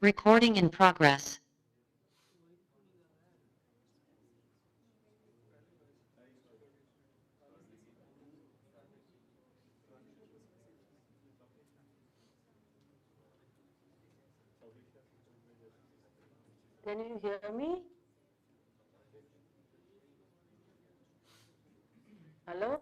Recording in progress. Can you hear me? Hello?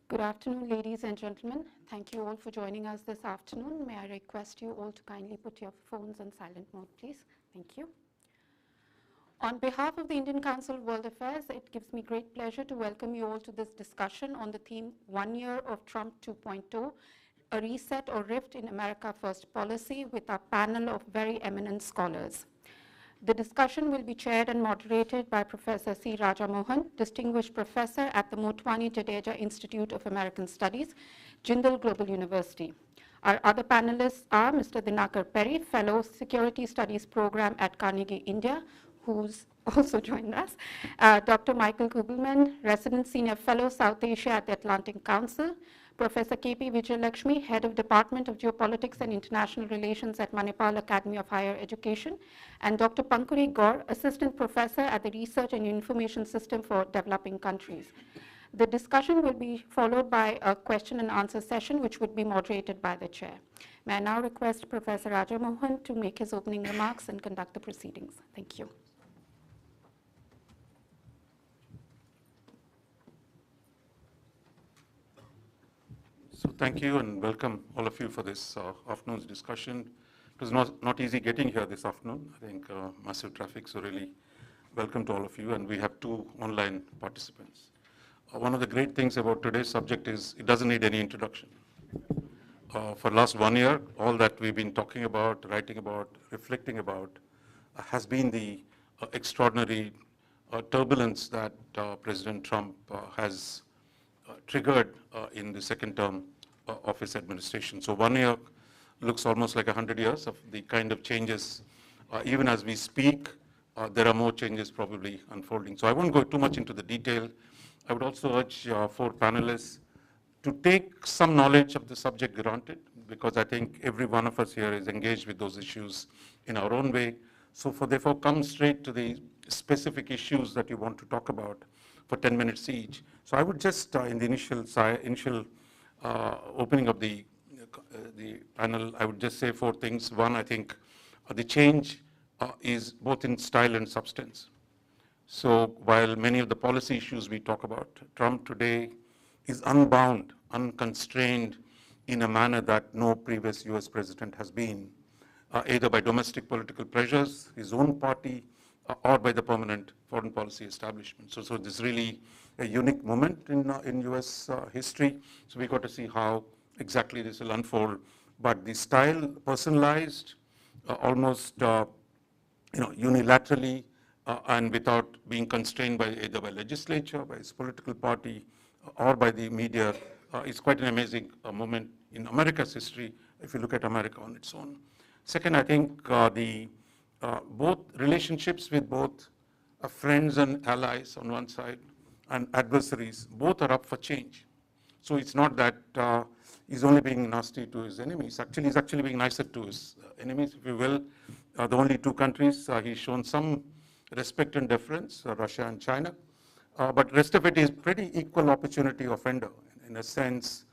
Good afternoon, ladies and gentlemen. Thank you all for joining us this afternoon. May I request you all to kindly put your phones on silent mode, please? Thank you. On behalf of the Indian Council of World Affairs, it gives me great pleasure to welcome you all to this discussion on the theme 1 Year of Trump 2.0, a reset or rift in America First policy, with our panel of very eminent scholars. The discussion will be chaired and moderated by Professor C. Raja Mohan, Distinguished Professor at the Motwani-Jadeja Institute of American Studies, Jindal Global University. Our other panelists are Mr. Dinakar Peri, Fellow Security Studies Program at Carnegie, India, who's also joined us, Dr. Michael Kugelman, Resident Senior Fellow, South Asia at the Atlantic Council, Professor K.P. Vijayalakshmi, Head of Department of Geopolitics and International Relations at Manipal Academy of Higher Education, and Dr. Pankhuri Gaur, Assistant Professor at the Research and Information System for Developing Countries. The discussion will be followed by a question and answer session, which would be moderated by the chair. May I now request Professor Raja Mohan to make his opening remarks and conduct the proceedings. Thank you. So thank you and welcome all of you for this afternoon's discussion. It was not easy getting here this afternoon. I think massive traffic, so really welcome to all of you. And we have 2 online participants. One of the great things about today's subject is it doesn't need any introduction. For the last 1 year, all that we've been talking about, writing about, reflecting about has been the extraordinary turbulence that President Trump has triggered in the second term of his administration. So 1 year looks almost like 100 years of the kind of changes. Even as we speak, there are more changes probably unfolding. So I won't go too much into the detail. I would also urge 4 panelists to take some knowledge of the subject granted, because I think every one of us here is engaged with those issues in our own way. So therefore, come straight to the specific issues that you want to talk about for 10 minutes each. So I would just, in the initial opening of the panel, I would just say 4 things. One, I think the change is both in style and substance. So while many of the policy issues we talk about, Trump today is unbound, unconstrained in a manner that no previous US president has been, either by domestic political pressures, his own party, or by the permanent foreign policy establishment. So this is really a unique moment in US history. So we got to see how exactly this will unfold. But the style, personalized, almost unilaterally, and without being constrained by either by legislature, by his political party, or by the media, is quite an amazing moment in America's history if you look at America on its own. Second, I think the both relationships with both friends and allies on one side and adversaries, both are up for change. So it's not that he's only being nasty to his enemies. Actually, he's actually being nicer to his enemies, if you will. The only two countries he's shown some respect and deference, Russia and China. But rest of it is pretty equal opportunity offender, in a sense,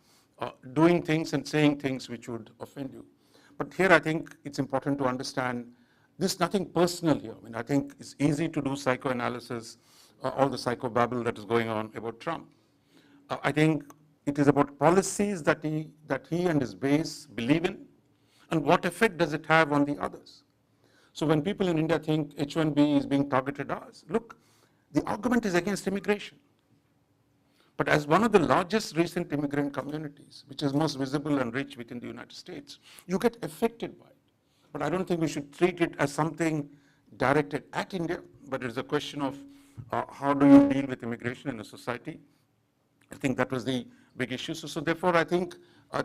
doing things and saying things which would offend you. But here I think it's important to understand this is nothing personal here. I mean, I think it's easy to do psychoanalysis, all the psychobabble that is going on about Trump. I think it is about policies that he and his base believe in, and what effect does it have on the others. So when people in India think H1B is being targeted at us, look, the argument is against immigration. But as one of the largest recent immigrant communities, which is most visible and rich within the United States, you get affected by it. But I don't think we should treat it as something directed at India, but it's a question of how do you deal with immigration in a society. I think that was the big issue. So therefore, I think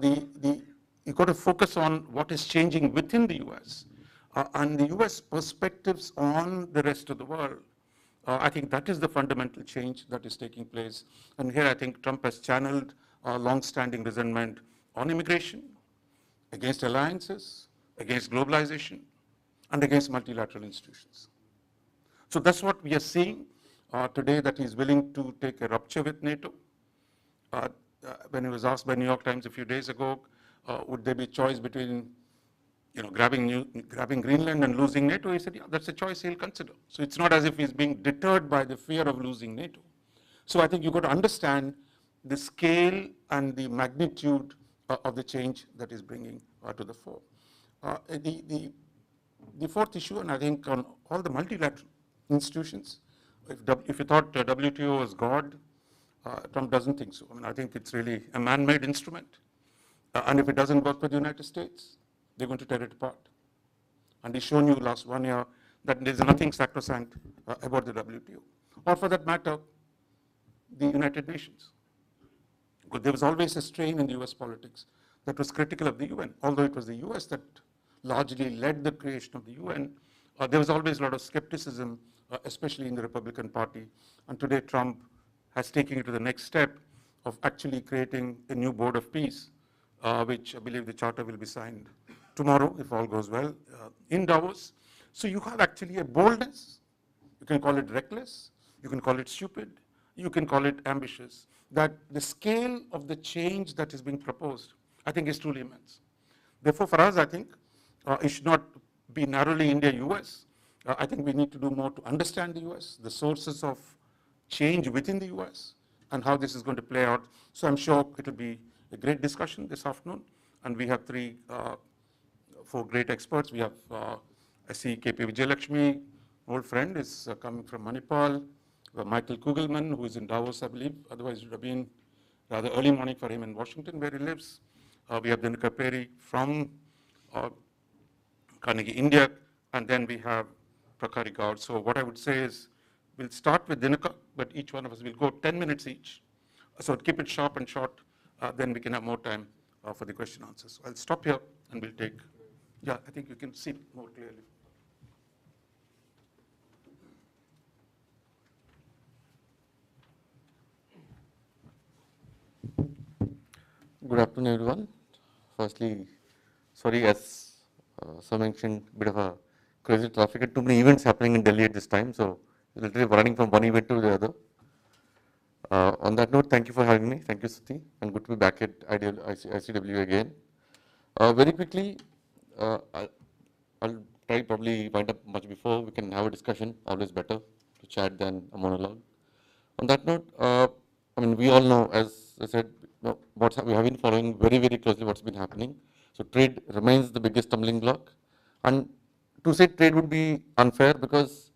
you've got to focus on what is changing within the US and the US perspectives on the rest of the world. I think that is the fundamental change that is taking place. And here I think Trump has channeled long-standing resentment on immigration, against alliances, against globalization, and against multilateral institutions. So that's what we are seeing today, that he's willing to take a rupture with NATO. When he was asked by New York Times a few days ago, would there be a choice between grabbing Greenland and losing NATO, he said, yeah, that's a choice he'll consider. So it's not as if he's being deterred by the fear of losing NATO. So I think you've got to understand the scale and the magnitude of the change that is bringing to the fore. The fourth issue, and I think on all the multilateral institutions, if you thought WTO was God, Trump doesn't think so. I mean, I think it's really a man-made instrument. And if it doesn't work for the United States, they're going to tear it apart. And he's shown you last 1 year that there's nothing sacrosanct about the WTO. Or for that matter, the United Nations. Because there was always a strain in the US politics that was critical of the UN. Although it was the US that largely led the creation of the UN, there was always a lot of skepticism, especially in the Republican Party. And today Trump has taken it to the next step of actually creating a new board of peace, which I believe the charter will be signed tomorrow, if all goes well, in Davos. So you have actually a boldness. You can call it reckless. You can call it stupid. You can call it ambitious. That the scale of the change that is being proposed, I think, is truly immense. Therefore, for us, I think it should not be narrowly India-US. I think we need to do more to understand the US, the sources of change within the US, and how this is going to play out. So I'm sure it will be a great discussion this afternoon. And we have four great experts. We have, I see KP Vijayalakshmi, old friend, is coming from Manipal. We have Michael Kugelman, who is in Davos, I believe. Otherwise, it would have been rather early morning for him in Washington, where he lives. We have Dinakar Peri from Carnegie, India. And then we have Pankhuri Gaur. So what I would say is, we'll start with Dinakar, but each one of us will go 10 minutes each. So keep it sharp and short, then we can have more time for the question answers. So I'll stop here and we'll take, yeah, I think you can see more clearly. Good afternoon, everyone. Firstly, sorry, as Sir mentioned, bit of a crazy traffic and too many events happening in Delhi at this time, so literally running from one event to the other. On that note, thank you for having me. Thank you, Suti, and good to be back at ICW again. Very quickly, I'll try probably wind up much before we can have a discussion. Always better to chat than a monologue. On that note, I mean, we all know, as I said, we have been following very, very closely what's been happening. So trade remains the biggest stumbling block. And to say trade would be unfair because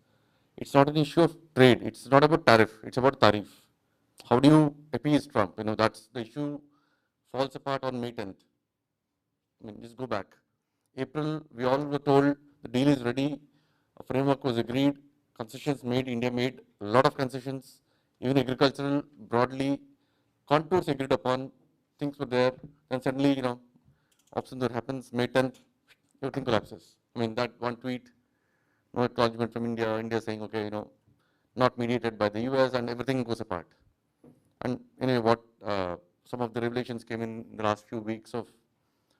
it's not an issue of trade. It's not about tariff. It's about tariff. How do you appease Trump? You know, that's the issue falls apart on May 10th. I mean, just go back. April, we all were told the deal is ready. A framework was agreed. Concessions made. India made a lot of concessions. Even agricultural, broadly, contours agreed upon. Things were there. Then suddenly, you know, option that happens May 10th, everything collapses. I mean, that one tweet no acknowledgement from India, India saying, okay, not mediated by the US, and everything goes apart. And anyway, what some of the revelations came in the last few weeks of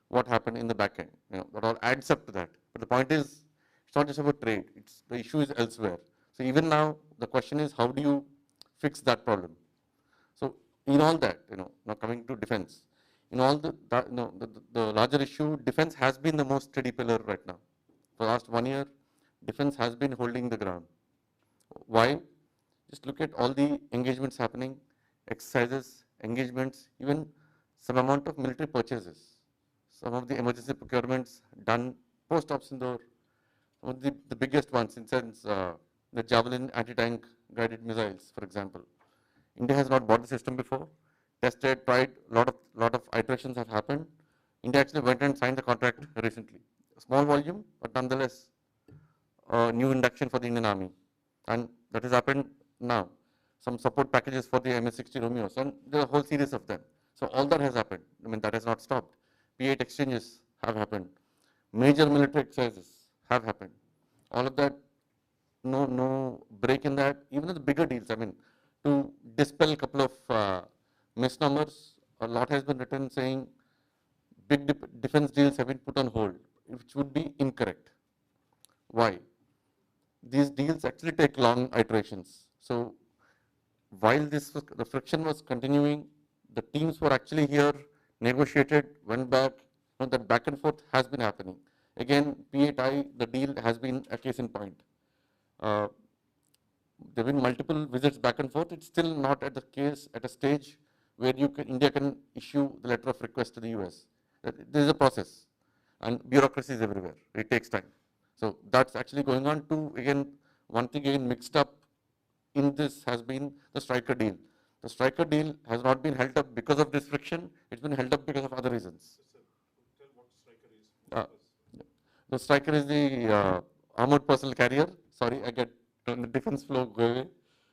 what happened in the back end, that all adds up to that. But the point is, it's not just about trade, it's the issue is elsewhere. So even now, the question is, how do you fix that problem? So in all that, now coming to defense, in all the larger issue, defense has been the most steady pillar right now. For the last 1 year, defense has been holding the ground. Why? Just look at all the engagements happening, exercises, engagements, even some amount of military purchases. Some of the emergency procurements done post-ops Indore, some of the biggest ones, in sense, the Javelin anti-tank guided missiles, for example. India has not bought the system before, tested, tried, lot of iterations have happened. India actually went and signed the contract recently. A small volume, but nonetheless, a new induction for the Indian Army. And that has happened now. Some support packages for the MS-60 Romeos, and there are a whole series of them. So all that has happened. I mean, that has not stopped. P8 exchanges have happened. Major military exercises have happened. All of that, no break in that. Even in the bigger deals, I mean, to dispel a couple of misnomers, a lot has been written saying big defense deals have been put on hold, which would be incorrect. Why? These deals actually take long iterations. So while the friction was continuing, the teams were actually here, negotiated, went back, that back and forth has been happening. Again, P8I, the deal has been a case in point. There have been multiple visits back and forth. It's still not at a stage where India can issue the letter of request to the US. There is a process, and bureaucracy is everywhere. It takes time. So that's actually going on too. Again, one thing again mixed up in this has been the striker deal. The striker deal has not been held up because of this friction. It's been held up because of other reasons. Tell what striker is. The striker is the armored personnel carrier. Sorry, I get the defense flow go away.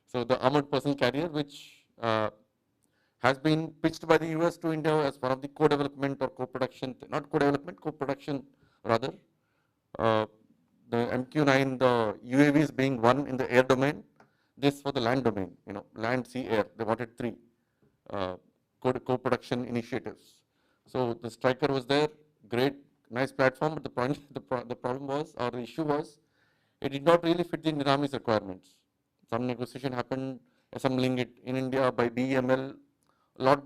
So the armored personnel carrier, which has been pitched by the US to India as one of the co-development or co-production, not co-development, co-production rather. The MQ-9, the UAVs being one in the air domain, this for the land domain, land, sea, air. They wanted 3 co-production initiatives. So the striker was there, great, nice platform, but the problem was, or the issue was, it did not really fit the Indian Army's requirements. Some negotiation happened, assembling it in India by BEML. A lot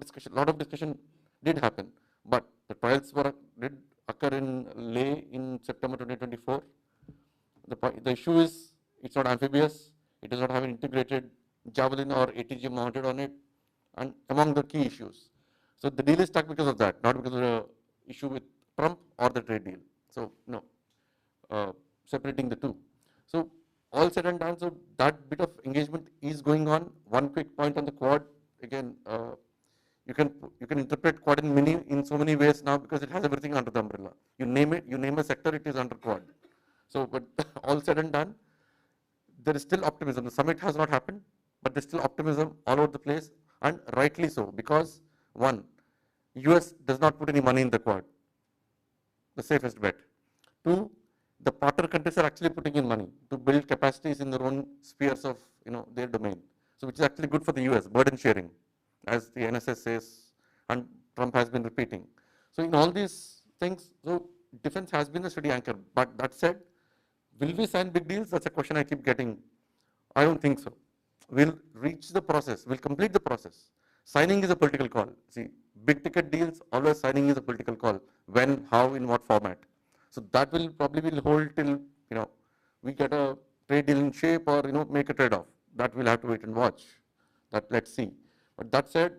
of discussion did happen, but the trials did occur in Leh in September 2024. The issue is, it's not amphibious, it does not have an integrated Javelin or ATG mounted on it, and among the key issues. So the deal is stuck because of that, not because of the issue with Trump or the trade deal. So separating the two. So all said and done, so that bit of engagement is going on. One quick point on the Quad, again, you can interpret Quad in so many ways now because it has everything under the umbrella. You name a sector, it is under Quad. So, but all said and done, there is still optimism. The summit has not happened, but there's still optimism all over the place, and rightly so, because one, US does not put any money in the Quad, the safest bet. Two, the partner countries are actually putting in money to build capacities in their own spheres of their domain. So which is actually good for the US, burden sharing, as the NSS says, and Trump has been repeating. So in all these things, so defense has been a steady anchor. But that said, will we sign big deals? That's a question I keep getting. I don't think so. We'll reach the process, we'll complete the process. Signing is a political call. See, big ticket deals, always signing is a political call. When, how, in what format. So that will probably hold till we get a trade deal in shape or make a trade-off. That we'll have to wait and watch. That let's see. But that said,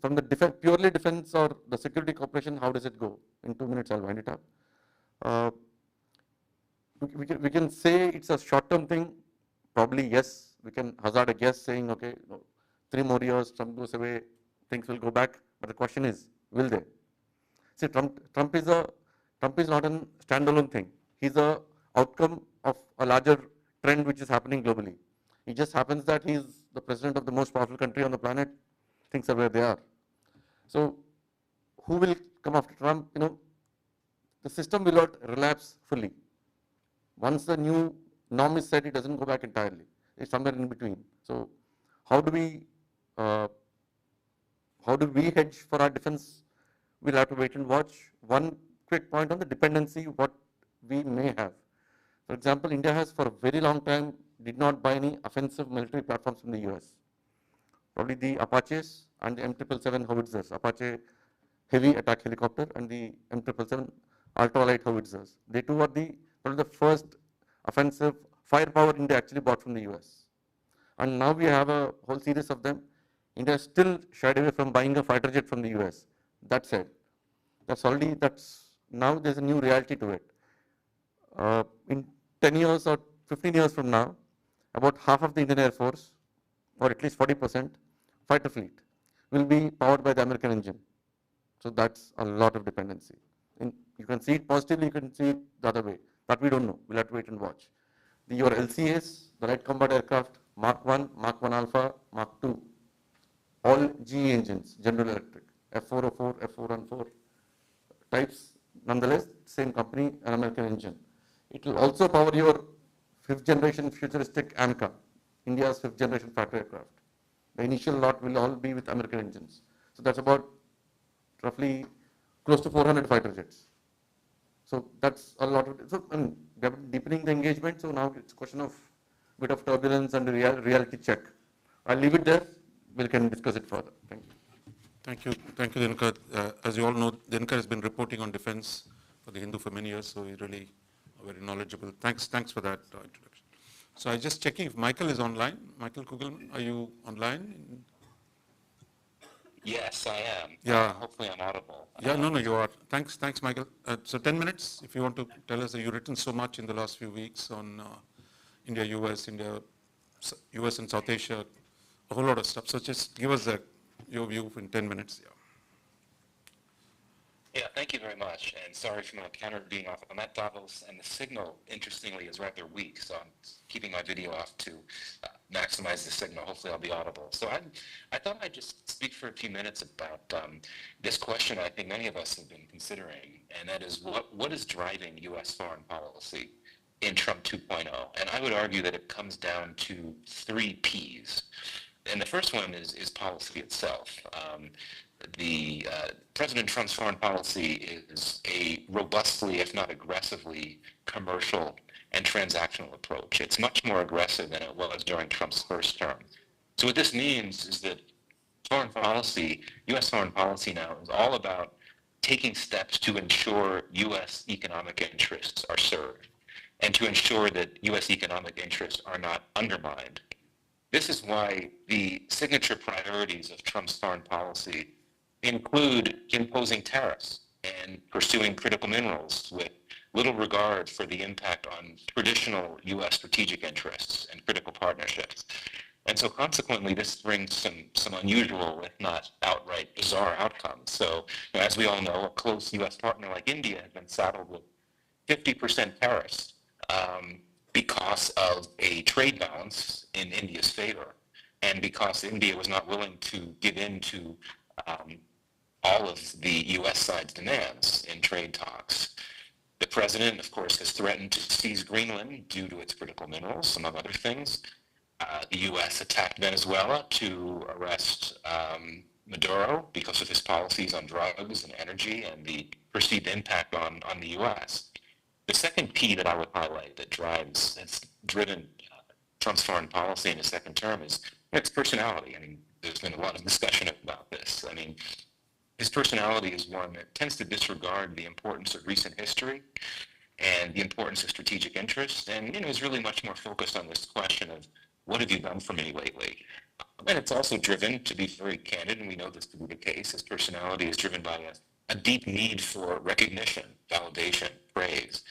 from the purely defense or the security cooperation, how does it go? In 2 minutes, I'll wind it up. We can say it's a short-term thing. Probably yes. We can hazard a guess saying, okay, 3 more years, Trump goes away, things will go back. But the question is, will they? See, Trump is not a standalone thing. He's a outcome of a larger trend which is happening globally. It just happens that he's the president of the most powerful country on the planet. Things are where they are. So, who will come after Trump? The system will not relapse fully. Once the new norm is set, it doesn't go back entirely. It's somewhere in between. So how do we hedge for our defense? We'll have to wait and watch. One quick point on the dependency, what we may have. For example, India has for a very long time did not buy any offensive military platforms from the US. Probably the Apaches and the M777 howitzers, Apache heavy attack helicopter and the M777 ultralight howitzers. They too are probably the first offensive firepower India actually bought from the US. And now we have a whole series of them. India is still shied away from buying a fighter jet from the US. That said, now there's a new reality to it. In 10 years or 15 years from now, about half of the Indian Air Force, or at least 40% fighter fleet, will be powered by the American engine. So that's a lot of dependency. And you can see it positively, you can see it the other way. That we don't know. We'll have to wait and watch. Your LCAs, the light combat aircraft, Mark 1, Mark 1 Alpha, Mark 2, all GE engines, General Electric, F404, F414 types, nonetheless, same company, an American engine. It will also power your 5th generation futuristic AMCA, India's 5th generation fighter aircraft. The initial lot will all be with American engines. So that's about roughly close to 400 fighter jets. So that's a lot of, so deepening the engagement. So now it's a question of a bit of turbulence and reality check. I'll leave it there. We can discuss it further. Thank you. Thank you, Dinakar. As you all know, Dinakar has been reporting on defense for the Hindu for many years, so he's really very knowledgeable. Thanks for that introduction. So I'm just checking if Michael is online. Michael Kugelman, are you online? Yes, I am. Yeah. Hopefully I'm audible. Yeah, no, you are. Thanks, Michael. So 10 minutes, if you want to tell us that you've written so much in the last few weeks on India, US and South Asia, a whole lot of stuff. So just give us your view in 10 minutes. Yeah, thank you very much. And sorry for my camera being off. I'm at Davos, and the signal, interestingly, is rather weak. So I'm keeping my video off to maximize the signal. Hopefully I'll be audible. So I thought I'd just speak for a few minutes about this question I think many of us have been considering, and that is what is driving U.S. foreign policy in Trump 2.0? And I would argue that it comes down to 3 Ps. And the first one is policy itself. President Trump's foreign policy is a robustly, if not aggressively, commercial and transactional approach. It's much more aggressive than it was during Trump's first term. So what this means is that foreign policy, U.S. foreign policy now is all about taking steps to ensure U.S. economic interests are served and to ensure that U.S. economic interests are not undermined. This is why the signature priorities of Trump's foreign policy include imposing tariffs and pursuing critical minerals with little regard for the impact on traditional U.S. strategic interests and critical partnerships. And so consequently, this brings some unusual, if not outright bizarre outcomes. So as we all know, a close U.S. partner like India has been saddled with 50% tariffs because of a trade balance in India's favor, and because India was not willing to give in to all of the U.S. side's demands in trade talks. The president, of course, has threatened to seize Greenland due to its critical minerals, among other things. The U.S. attacked Venezuela to arrest Maduro because of his policies on drugs and energy and the perceived impact on the U.S. The second P that I would highlight that's driven Trump's foreign policy in his second term is its personality. I mean, there's been a lot of discussion about this. I mean, his personality is one that tends to disregard the importance of recent history and the importance of strategic interests, and is really much more focused on this question of what have you done for me lately? And it's also driven, to be very candid, and we know this to be the case, his personality is driven by a deep need for recognition, validation, praise.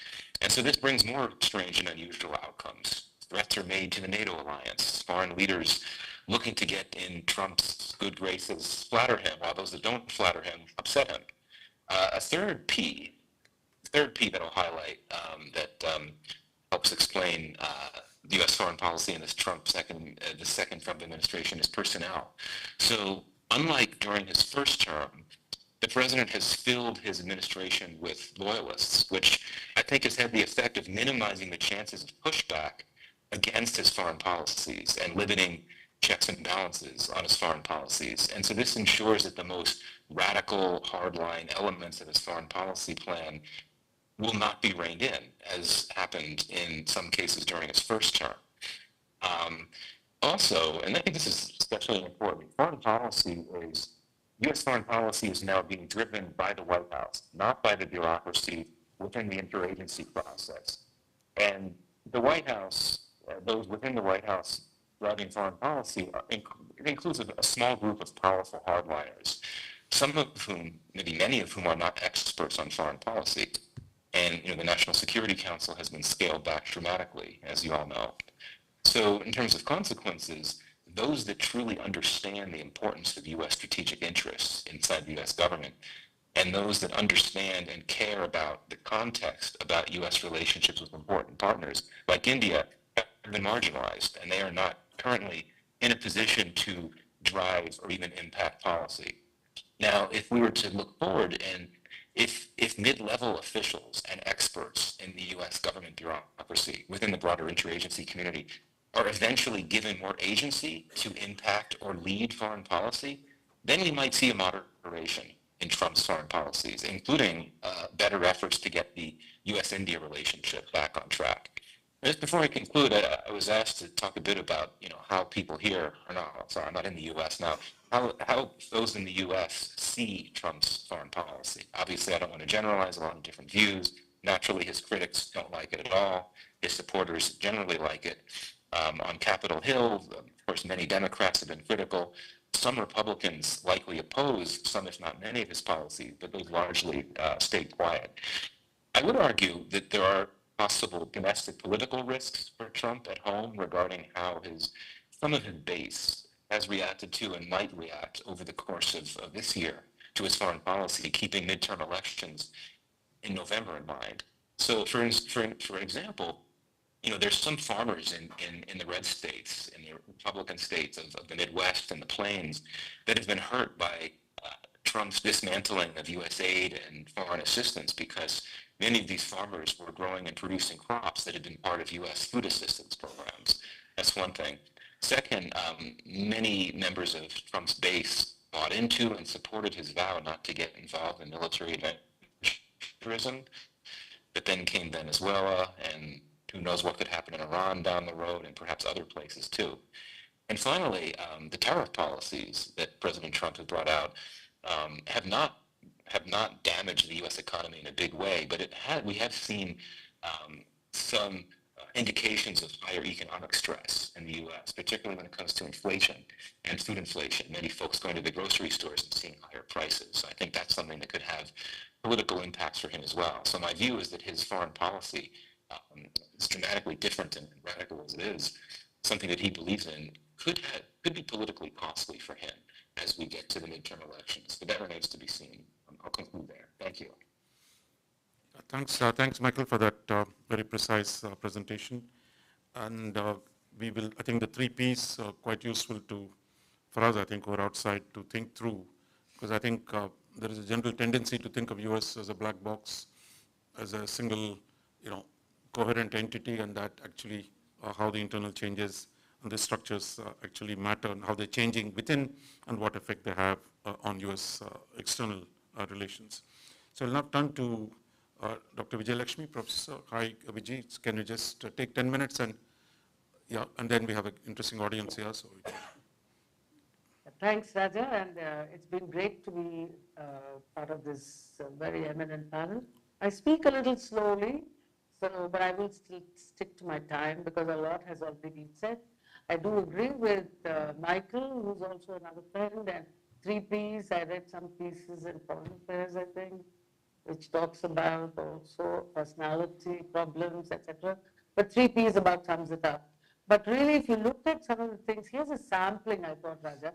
And so this brings more strange and unusual outcomes. Threats are made to the NATO alliance. Foreign leaders looking to get in Trump's good graces flatter him, while those that don't flatter him upset him. A third P that I'll highlight that helps explain the U.S. foreign policy in the second Trump administration is personnel. So unlike during his first term, the president has filled his administration with loyalists, which I think has had the effect of minimizing the chances of pushback against his foreign policies and limiting checks and balances on his foreign policies. And so this ensures that the most radical, hardline elements of his foreign policy plan will not be reined in, as happened in some cases during his first term. Also, and I think this is especially important, U.S. foreign policy is now being driven by the White House, not by the bureaucracy within the interagency process. And the White House, those within the White House driving foreign policy, it includes a small group of powerful hardliners, some of whom, maybe many of whom, are not experts on foreign policy. And the National Security Council has been scaled back dramatically, as you all know. So in terms of consequences, those that truly understand the importance of U.S. strategic interests inside the U.S. government, and those that understand and care about the context about U.S. relationships with important partners, like India, have been marginalized, and they are not currently in a position to drive or even impact policy. Now, if we were to look forward, and if mid-level officials and experts in the U.S. government bureaucracy within the broader interagency community are eventually given more agency to impact or lead foreign policy, then we might see a moderation in Trump's foreign policies, including better efforts to get the U.S.-India relationship back on track. Just before I conclude, I was asked to talk a bit about how people here, or no, sorry, I'm not in the U.S. now, how those in the U.S. see Trump's foreign policy. Obviously, I don't want to generalize, a lot of different views. Naturally, his critics don't like it at all. His supporters generally like it. On Capitol Hill, of course, many Democrats have been critical. Some Republicans likely oppose some, if not many, of his policies, but those largely stayed quiet. I would argue that there are possible domestic political risks for Trump at home regarding how some of his base has reacted to and might react over the course of this year to his foreign policy, keeping midterm elections in November in mind. So for example, there's some farmers in the red states, in the Republican states of the Midwest and the Plains, that have been hurt by Trump's dismantling of U.S. aid and foreign assistance, because many of these farmers were growing and producing crops that had been part of U.S. food assistance programs. That's one thing. Second, many members of Trump's base bought into and supported his vow not to get involved in military adventurism. But then came Venezuela, and who knows what could happen in Iran down the road, and perhaps other places too. And finally, the tariff policies that President Trump has brought out have not damaged the U.S. economy in a big way, but we have seen some indications of higher economic stress in the U.S., particularly when it comes to inflation and food inflation. Many folks going to the grocery stores and seeing higher prices. I think that's something that could have political impacts for him as well. So my view is that his foreign policy is dramatically different and radical as it is. Something that he believes in could be politically costly for him as we get to the midterm elections. But that remains to be seen. I'll conclude there. Thank you. Thanks, Michael, for that very precise presentation. And I think the 3 Ps are quite useful for us, I think, who are outside to think through, because I think there is a general tendency to think of US as a black box, as a single, coherent entity, and that actually how the internal changes and the structures actually matter, and how they're changing within and what effect they have on US external relations. So I'll now turn to Dr. Vijayalakshmi. Professor, hi, Vijay. Can you just take 10 minutes and then we have an interesting audience here. So Thanks, Raja, and it's been great to be part of this very eminent panel. I speak a little slowly, but I will still stick to my time because a lot has already been said. I do agree with Michael, who's also another friend, and 3 Ps. I read some pieces in Foreign Affairs, I think, which talks about also personality problems, etc. But 3 Ps about sums it up. But really, if you look at some of the things, here's a sampling, I thought, Raja,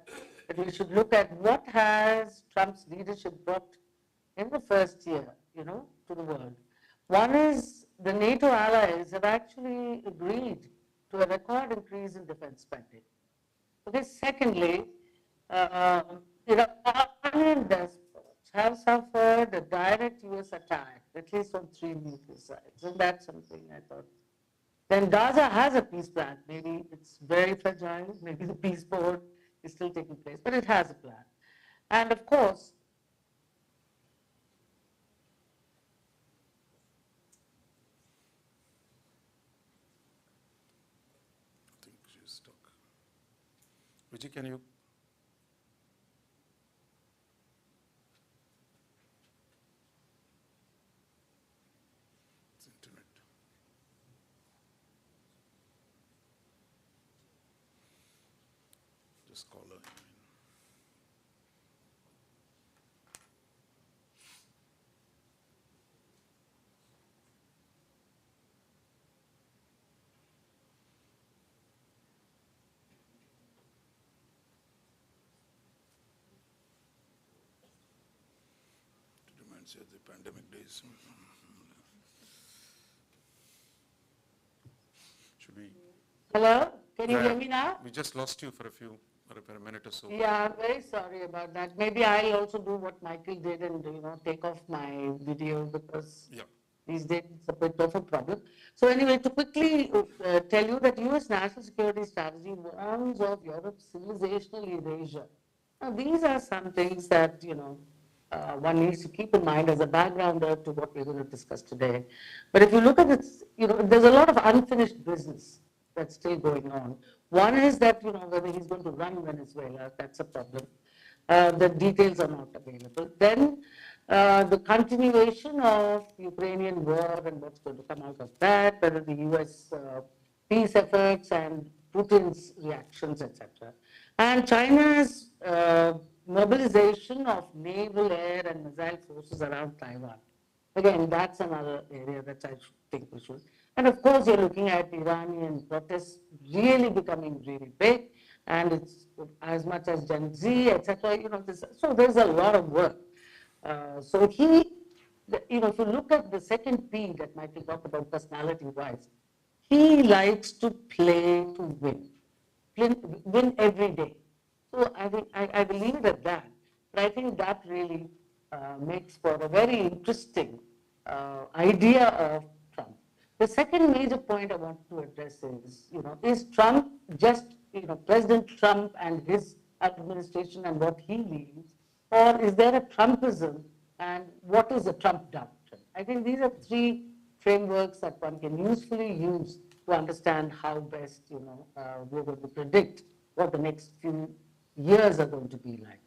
that we should look at what has Trump's leadership brought in the first year, to the world. One is the NATO allies have actually agreed to a record increase in defense spending. Okay. Secondly, Iranian despots have suffered a direct US attack, at least on 3 nuclear sites. And that's something I thought. Then Gaza has a peace plan. Maybe it's very fragile. Maybe the peace board is still taking place, but it has a plan. And of course, I think she's stuck. Vijay, can you? It's internet. Just call her. Reminds you of the pandemic days. Should we? hello, can you Yeah, hear me now? We just lost you for a minute or so. Yeah, I'm very sorry about that. Maybe I'll also do what Michael did and, take off my video because Yeah. these days it's a bit of a problem. So anyway, to quickly tell you that US national security strategy warns of Europe's civilizational erasure. Now, these are some things that, one needs to keep in mind as a backgrounder to what we're going to discuss today. But if you look at it, there's a lot of unfinished business that's still going on. One is that, whether he's going to run Venezuela, that's a problem. The details are not available. Then the continuation of Ukrainian war and what's going to come out of that, whether the US peace efforts and Putin's reactions, etc. And China's mobilization of naval, air, and missile forces around Taiwan. Again, that's another area that I think we should. And of course, you're looking at Iranian protests really becoming really big, and it's as much as Gen Z, etc. So there's a lot of work. So if you look at the second P that Michael talked about, personality-wise, he likes to play to win every day. So I think I will leave it at that. But I think that really makes for a very interesting idea of Trump. The second major point I want to address is Trump just, President Trump and his administration and what he leads, or is there a Trumpism and what is the Trump doctrine? I think these are three frameworks that one can usefully use to understand how best, we're going to predict what the next few years are going to be like.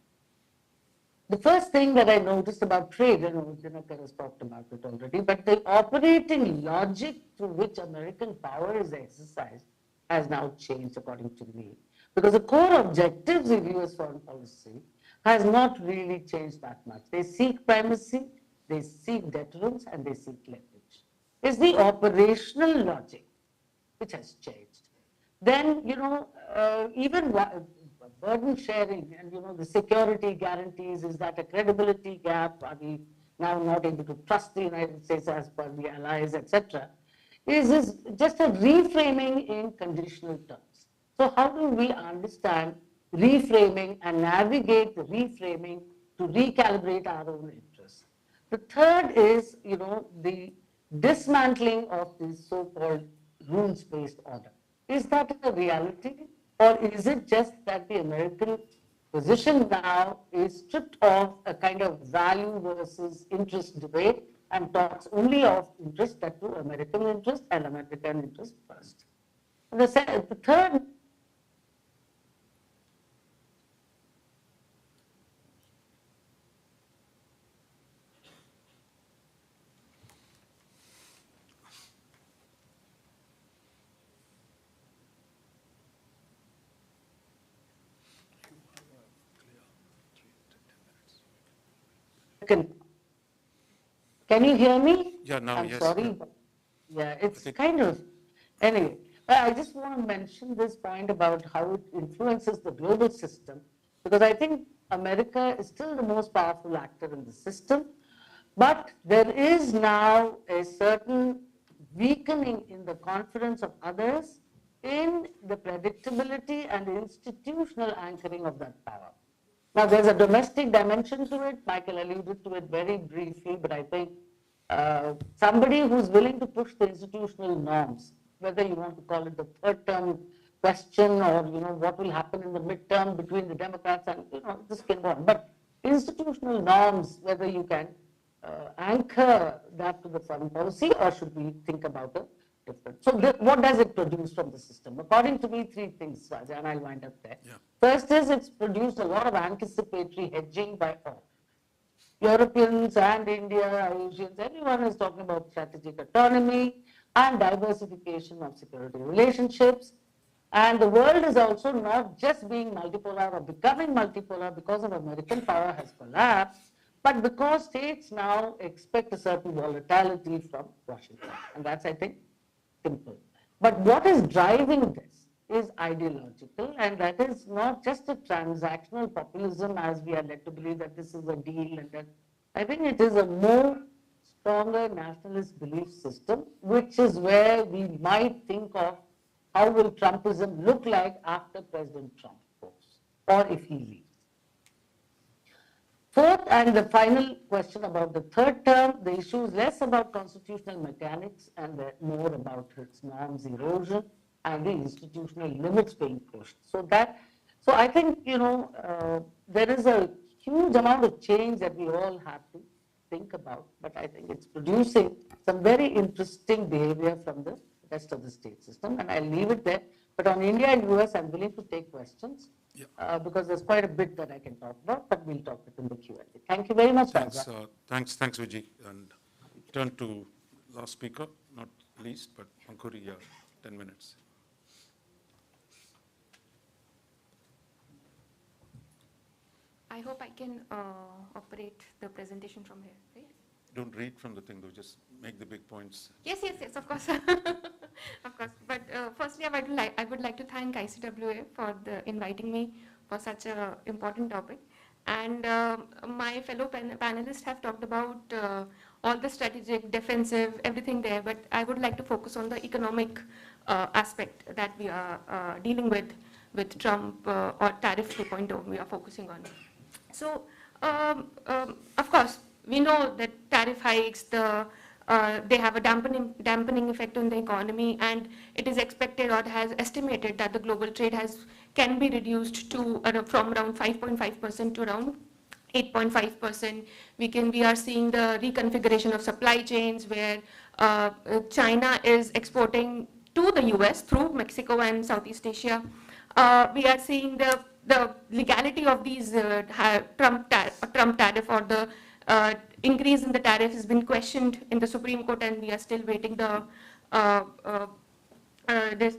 The first thing that I noticed about trade, Dinakar has talked about it already, but the operating logic through which American power is exercised has now changed according to me. Because the core objectives of US foreign policy has not really changed that much. They seek primacy, they seek deterrence, and they seek leverage. It's the operational logic which has changed. Then, even burden sharing and, the security guarantees, is that a credibility gap? Are we now not able to trust the United States as per the allies, etc.? Is just a reframing in conditional terms. So how do we understand reframing and navigate the reframing to recalibrate our own interests? The third is, the dismantling of this so-called rules-based order. Is that a reality, or is it just that the American position now is stripped of a kind of value versus interest debate and talks only of interest that to American interest and American interest first? The third Can you hear me? Yeah, now, I'm yes. sorry. Yeah, it's kind of, anyway, I just want to mention this point about how it influences the global system, because I think America is still the most powerful actor in the system, but there is now a certain weakening in the confidence of others in the predictability and institutional anchoring of that power. Now, there's a domestic dimension to it. Michael alluded to it very briefly, but I think somebody who's willing to push the institutional norms, whether you want to call it the third term question or, what will happen in the midterm between the Democrats and, this can go on. But institutional norms, whether you can anchor that to the foreign policy or should we think about it different. So what does it produce from the system? According to me, three things, Raja, and I'll wind up there. Yeah. First is it's produced a lot of anticipatory hedging by all. Europeans and India, Asians, everyone is talking about strategic autonomy and diversification of security relationships. And the world is also not just being multipolar or becoming multipolar because of American power has collapsed, but because states now expect a certain volatility from Washington. And that's, I think, simple. But what is driving this is ideological, and that is not just a transactional populism as we are led to believe that this is a deal and that. I think it is a more stronger nationalist belief system, which is where we might think of how will Trumpism look like after President Trump goes, or if he leaves. Fourth, and the final question about the third term, the issue is less about constitutional mechanics and more about its norms erosion and the institutional limits being pushed. So I think, there is a huge amount of change that we all have to think about, but I think it's producing some very interesting behavior from the rest of the state system, and I'll leave it there. But on India and US, I'm willing to take questions. Yeah. Because there's quite a bit that I can talk about, but we'll talk it in the Q&A. Thank you very much, Thanks, thanks, Vijay. And turn to last speaker, not least, but Pankhuri, 10 minutes. I hope I can operate the presentation from here, right? Don't read from the thing, though. Just make the big points. Yes, of course. Of course. But firstly, I would like to thank ICWA for inviting me for such an important topic. And my fellow panelists have talked about all the strategic, defensive, everything there. But I would like to focus on the economic aspect that we are dealing with Trump or Tariff 2.0 we are focusing on. So, of course, we know that tariff hikes, they have a dampening effect on the economy, and it is expected or has estimated that the global trade can be reduced to from around 5.5% to around 8.5%. We are seeing the reconfiguration of supply chains where China is exporting to the US through Mexico and Southeast Asia. We are seeing the legality of these Trump tariff or the increase in the tariff has been questioned in the Supreme Court, and we are still waiting the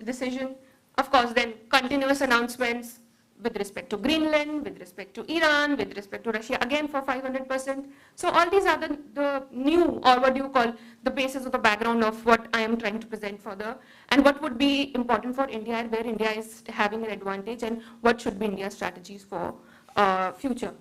decision. Of course, then continuous announcements with respect to Greenland, with respect to Iran, with respect to Russia, again for 500%. So all these are the new, or what do you call, the basis of the background of what I am trying to present and what would be important for India, where India is having an advantage, and what should be India's strategies for future.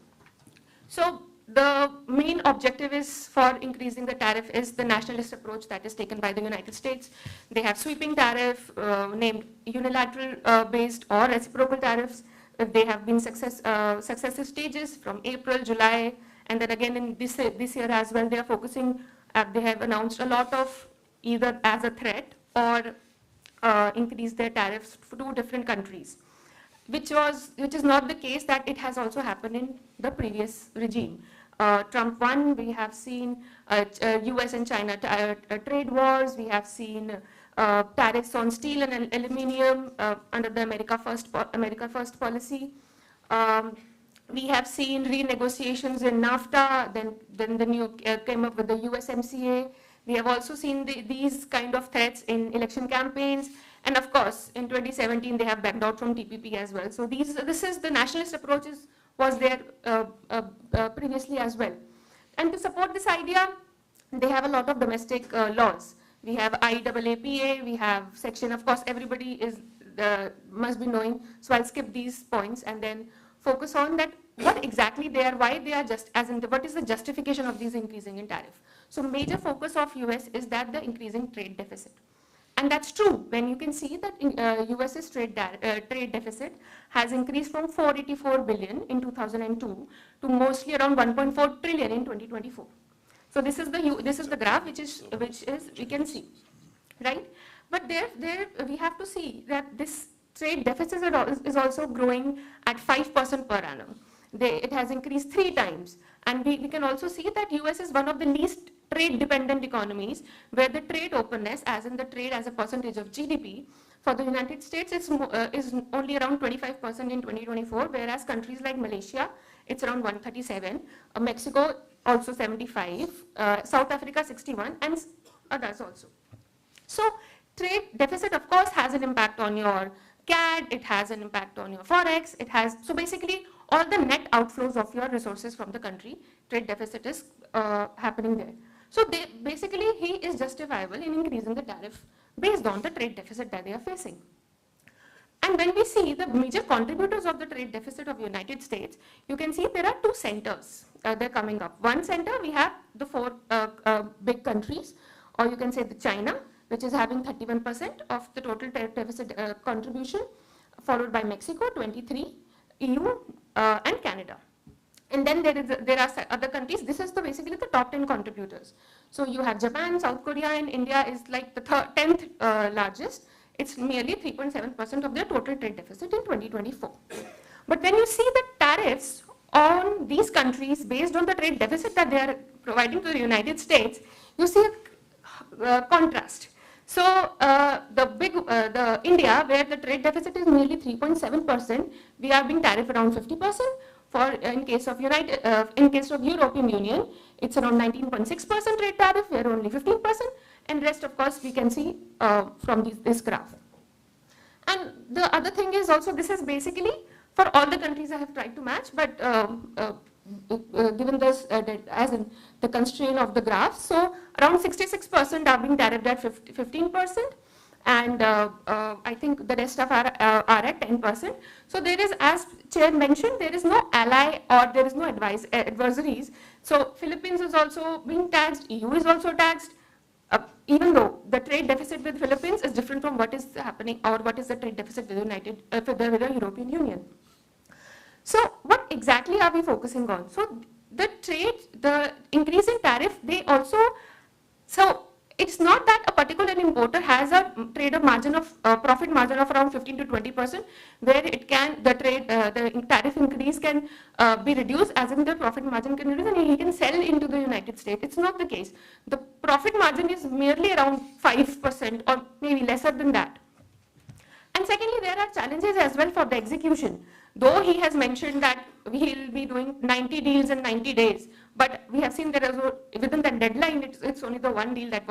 So the main objective is for increasing the tariff is the nationalist approach that is taken by the United States. They have sweeping tariff named unilateral based or reciprocal tariffs. They have been successive stages from April, July, and then again in this year as well. They are focusing. They have announced a lot of either as a threat or increase their tariffs to different countries, which is not the case that it has also happened in the previous regime. Trump 1, we have seen US and China trade wars. We have seen tariffs on steel and aluminum under the America First policy. We have seen renegotiations in NAFTA, then the new came up with the USMCA. We have also seen these kind of threats in election campaigns. And of course, in 2017, they have backed out from TPP as well. So this is the nationalist approaches was there previously as well. And to support this idea, they have a lot of domestic laws. We have IAAPA, we have section, of course, everybody must be knowing. So I'll skip these points and then focus on that, what exactly they are, why they are what is the justification of these increasing in tariff. So major focus of US is that the increasing trade deficit. And that's true when you can see that US's trade deficit has increased from 484 billion in 2002 to mostly around 1.4 trillion in 2024. So this is the graph which is we can see, right? But there we have to see that this trade deficit is also growing at 5% per annum. It has increased 3 times, and we can also see that US is one of the least trade dependent economies, where the trade openness, as in the trade as a percentage of GDP, for the United States is only around 25% in 2024, whereas countries like Malaysia, it's around 137, Mexico also 75, South Africa 61, and others also. So trade deficit, of course, has an impact on your CAD, it has an impact on your Forex, so basically all the net outflows of your resources from the country, trade deficit is happening there. So basically he is justifiable in increasing the tariff based on the trade deficit that they are facing. And when we see the major contributors of the trade deficit of the United States, you can see there are 2 centers, they're coming up. One center, we have the 4 big countries, or you can say the China, which is having 31% of the total trade deficit contribution, followed by Mexico, 23, EU, and Canada. And then there are other countries. This is basically the top 10 contributors. So you have Japan, South Korea, and India is like the 10th largest. It's merely 3.7% of their total trade deficit in 2024. But when you see the tariffs on these countries based on the trade deficit that they are providing to the United States, you see a contrast. So the India, where the trade deficit is merely 3.7%, we are being tariffed around 50%. In case of European Union, it's around 19.6% trade tariff, where only 15%, and rest, of course, we can see from this graph. And the other thing is also, this is basically for all the countries I have tried to match, but given this as in the constraint of the graph, so around 66% are being tariffed at 15%, and I think the rest of are at 10%. So there is, as Chair mentioned, there is no ally or there is no adversaries. So Philippines is also being taxed, EU is also taxed, even though the trade deficit with Philippines is different from what is happening or what is the trade deficit with the European Union. So what exactly are we focusing on? So the increase in tariff, so it's not that a particular importer has a profit margin of around 15 to 20%, where the tariff increase can be reduced, as in the profit margin can reduce, and he can sell into the United States. It's not the case. The profit margin is merely around 5% or maybe lesser than that. And secondly, there are challenges as well for the execution. Though he has mentioned that he'll be doing 90 deals in 90 days, but we have seen within that deadline, it's only the 1 deal that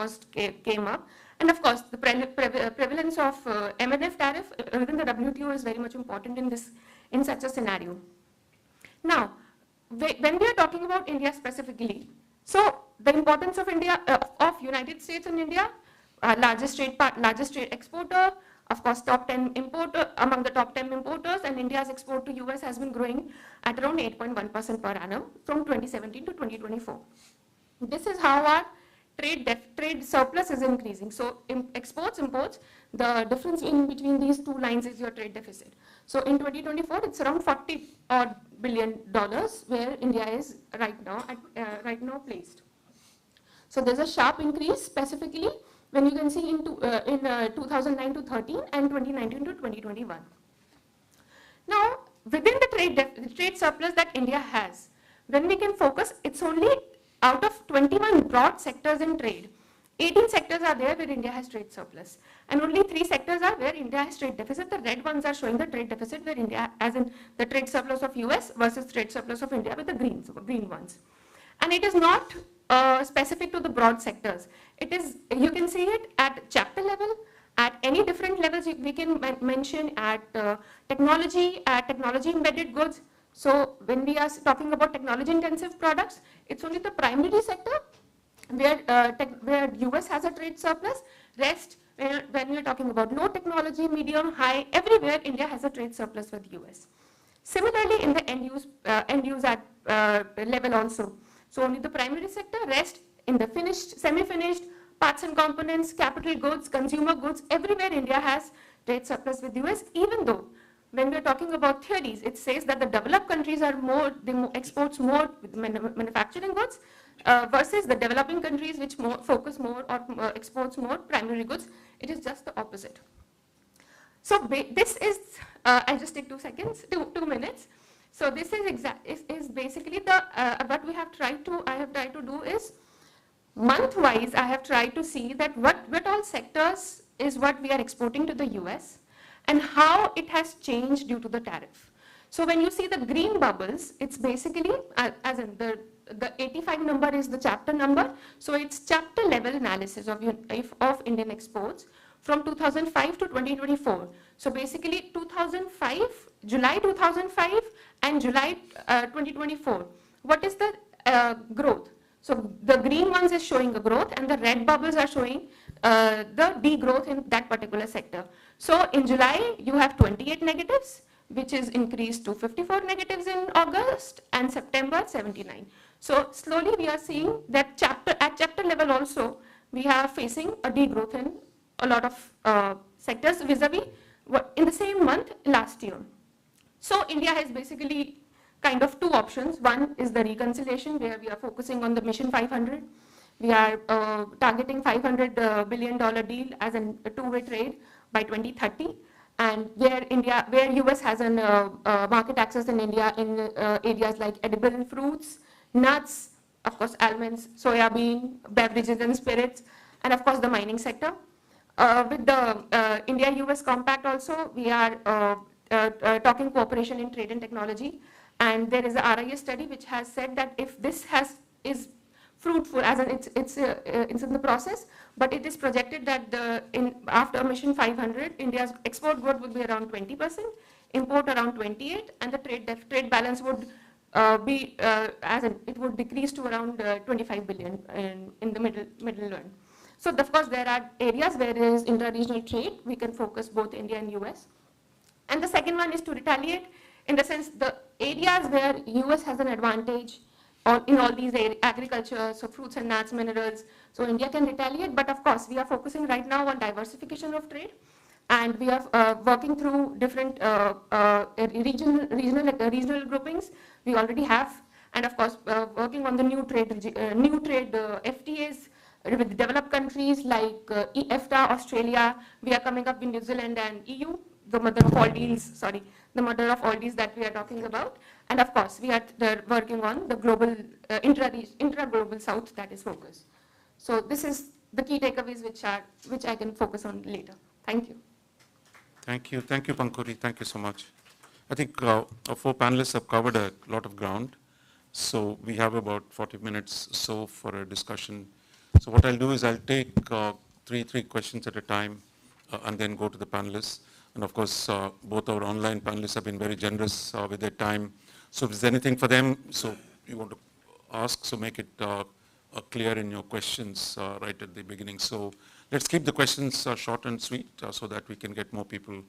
came up. And of course, the prevalence of MNF tariff within the WTO is very much important in such a scenario. Now, when we are talking about India specifically, so the importance of United States and India, largest trade exporter, of course, top 10 importer among the top 10 importers, and India's export to US has been growing at around 8.1% per annum from 2017 to 2024. This is how our trade surplus is increasing. So exports, imports, the difference in between these 2 lines is your trade deficit. So in 2024, it's around $40 odd billion, where India is right now placed. So there's a sharp increase specifically when you can see in 2009 to 13 and 2019 to 2021. Now, within the trade surplus that India has, when we can focus, it's only out of 21 broad sectors in trade. 18 sectors are there where India has trade surplus, and only 3 sectors are where India has trade deficit. The red ones are showing the trade deficit where India, as in the trade surplus of US versus trade surplus of India with the green ones. And it is not specific to the broad sectors. It is, you can see it at chapter level, at any different levels. We can mention at technology embedded goods. So when we are talking about technology intensive products, it's only the primary sector where US has a trade surplus. Rest, when we are talking about low technology, medium, high, everywhere India has a trade surplus with US. Similarly, in the end use level also. So only the primary sector, rest in the finished, semi-finished, parts and components, capital goods, consumer goods, everywhere India has trade surplus with US, even though when we're talking about theories, it says that the developed countries are more, exports more with manufacturing goods versus the developing countries which focus more or exports more primary goods. It is just the opposite. So this is, I'll just take 2 seconds, 2 minutes. So this is basically the, what we have tried to, I have tried to do is, month-wise, I have tried to see that what all sectors is what we are exporting to the US and how it has changed due to the tariff. So when you see the green bubbles, it's basically, as in the 85 number is the chapter number. So it's chapter level analysis of Indian exports from 2005 to 2024. So basically 2005, July 2005 and July 2024. What is the growth? So the green ones is showing a growth and the red bubbles are showing the degrowth in that particular sector. So in July, you have 28 negatives, which is increased to 54 negatives in August, and September 79. So slowly we are seeing that at chapter level also, we are facing a degrowth in a lot of sectors vis-a-vis in the same month last year. So India has basically kind of 2 options. One is the reconciliation, where we are focusing on the Mission 500. We are targeting $500 billion deal as a two-way trade by 2030, and where US has an market access in India in areas like edible fruits, nuts, of course almonds, soya bean, beverages and spirits, and of course the mining sector. With the India-US compact also, we are talking cooperation in trade and technology. And there is a RIS study which has said that if this is fruitful, as in it's in the process, but it is projected that after Mission 500, India's export growth would be around 20%, import around 28%, and the trade balance would it would decrease to around 25 billion in the middle run. So of course there are areas where there is inter-regional trade. We can focus both India and US. And the second one is to retaliate, in the sense the areas where US has an advantage in all these agriculture, so fruits and nuts, minerals, so India can retaliate. But of course, we are focusing right now on diversification of trade, and we are working through different regional groupings we already have, and of course working on the new trade FTAs with developed countries like EFTA, Australia. We are coming up with New Zealand and EU, the mother of all deals, the mother of all deals that we are talking about. And of course, we are working on the global, intra-global south that is focused. So this is the key takeaways which I can focus on later. Thank you. Thank you, Pankhuri, thank you so much. I think our 4 panelists have covered a lot of ground. So we have about 40 minutes so for a discussion. So what I'll do is I'll take three questions at a time and then go to the panelists. And of course, both our online panelists have been very generous with their time. So if there's anything for them, so you want to ask, so make it clear in your questions right at the beginning. So let's keep the questions short and sweet so that we can get more people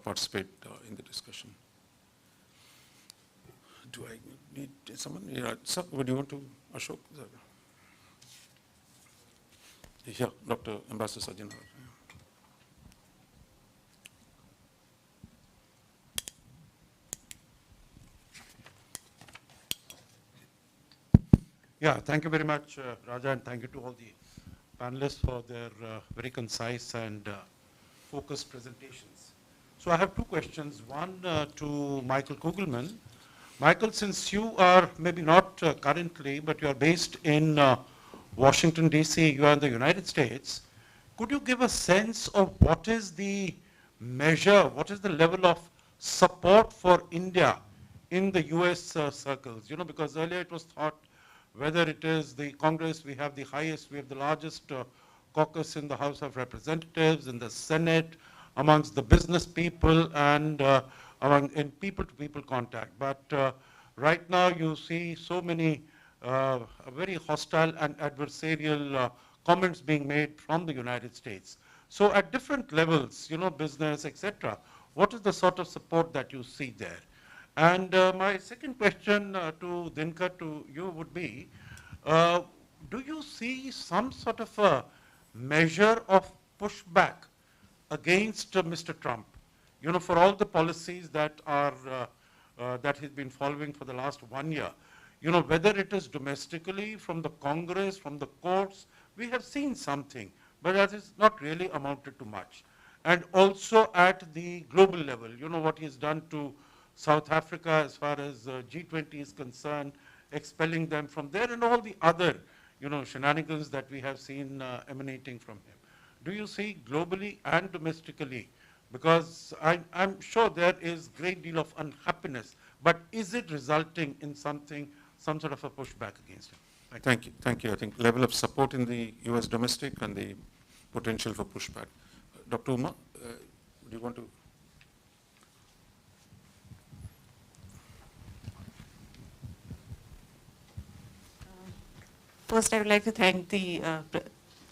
participate in the discussion. Do I need someone? Yeah, would you want to, Ashok? Yeah, Dr. Ambassador Sajjan. Yeah, thank you very much, Raja, and thank you to all the panelists for their very concise and focused presentations. So I have 2 questions. One to Michael Kugelman. Michael, since you are maybe not currently, but you are based in Washington, D.C., you are in the United States, could you give a sense of what is the measure, what is the level of support for India in the US circles? You know, because earlier it was thought whether it is the Congress, we have the largest caucus in the House of Representatives, in the Senate, amongst the business people, and in people-to-people contact. But right now you see so many very hostile and adversarial comments being made from the United States. So at different levels, you know, business, etc., what is the sort of support that you see there? And my second question to Dinakar, to you would be, do you see some sort of a measure of pushback against Mr. Trump, for all the policies that that he's been following for the last 1 year, whether it is domestically, from the Congress, from the courts, we have seen something, but that is not really amounted to much. And also at the global level, what he's done to South Africa as far as G20 is concerned, expelling them from there, and all the other, shenanigans that we have seen emanating from him. Do you see globally and domestically? Because I'm sure there is great deal of unhappiness, but is it resulting in some sort of a pushback against him? Thank you. Thank you. I think level of support in the US domestic and the potential for pushback. Dr. Uma, do you want to? First, I would like to thank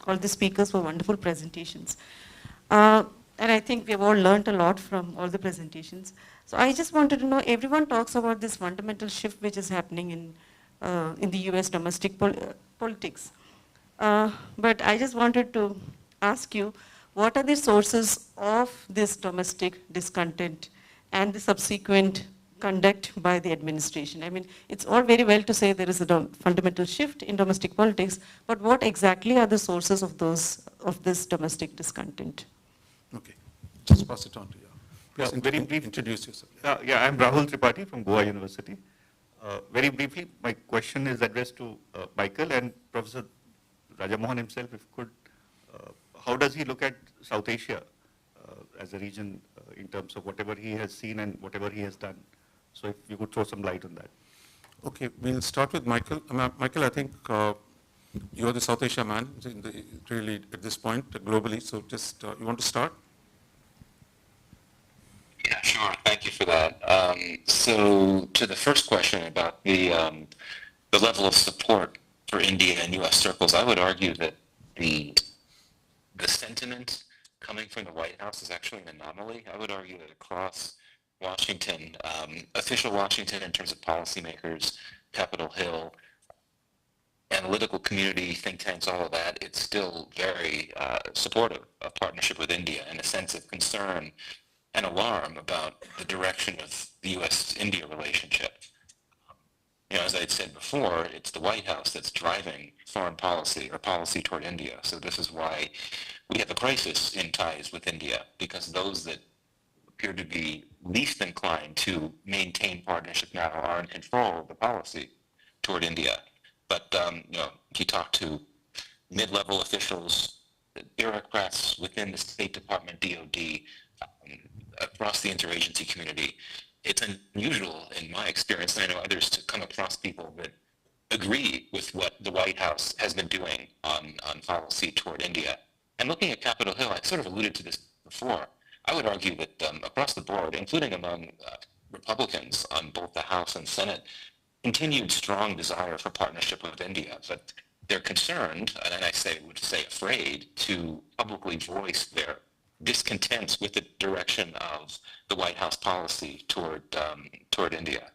all the speakers for wonderful presentations. And I think we've all learned a lot from all the presentations. So I just wanted to know, everyone talks about this fundamental shift which is happening in the US domestic politics. But I just wanted to ask you, what are the sources of this domestic discontent and the subsequent conduct by the administration? I mean, it's all very well to say there is a fundamental shift in domestic politics, but what exactly are the sources of this domestic discontent? Okay, just pass it on to you. Yeah, very brief. Introduce yourself. Yeah, I'm Rahul Tripathi from Goa University. Very briefly, my question is addressed to Michael and Professor Raja Mohan himself, if could. How does he look at South Asia as a region in terms of whatever he has seen and whatever he has done? So if you could throw some light on that. Okay, we'll start with Michael. Michael, I think you're the South Asia man, really at this point globally. So just you want to start? Yeah, sure. Thank you for that. So to the first question about the level of support for India in U.S. circles, I would argue that the sentiment coming from the White House is actually an anomaly. I would argue that across Washington, official Washington in terms of policymakers, Capitol Hill, analytical community, think tanks, all of that, it's still very supportive of partnership with India and a sense of concern and alarm about the direction of the U.S.-India relationship. As I had said before, it's the White House that's driving foreign policy or policy toward India. So this is why we have a crisis in ties with India, because those that appear to be least inclined to maintain partnership now are in control of the policy toward India. But if you talk to mid-level officials, bureaucrats within the State Department, DOD, across the interagency community, it's unusual in my experience, and I know others, to come across people that agree with what the White House has been doing on policy toward India. And looking at Capitol Hill, I sort of alluded to this before. I would argue that across the board, including among Republicans on both the House and Senate, continued strong desire for partnership with India, but they're concerned, and I would say afraid, to publicly voice their discontent with the direction of the White House policy toward India.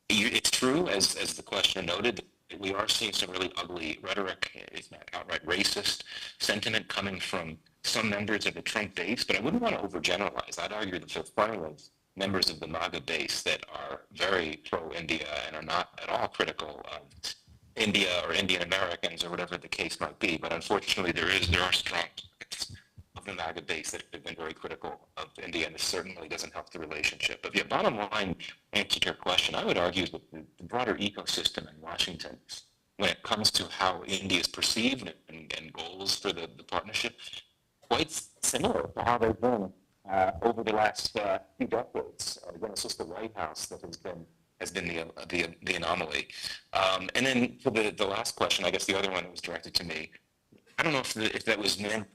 It's true, as the question noted, that we are seeing some really ugly rhetoric, if not outright racist sentiment coming from some members of the Trump base, but I wouldn't want to overgeneralize. I'd argue that there are plenty of members of the MAGA base that are very pro-India and are not at all critical of India or Indian Americans or whatever the case might be. But unfortunately, there are strong pockets of the MAGA base that have been very critical of India, and this certainly doesn't help the relationship. But the bottom line answer to your question, I would argue that the broader ecosystem in Washington, when it comes to how India is perceived and goals for the partnership, quite similar to how they've been over the last few decades. Again, it's just the White House that has been the anomaly. And then for the last question, I guess the other one that was directed to me, I don't know if that was meant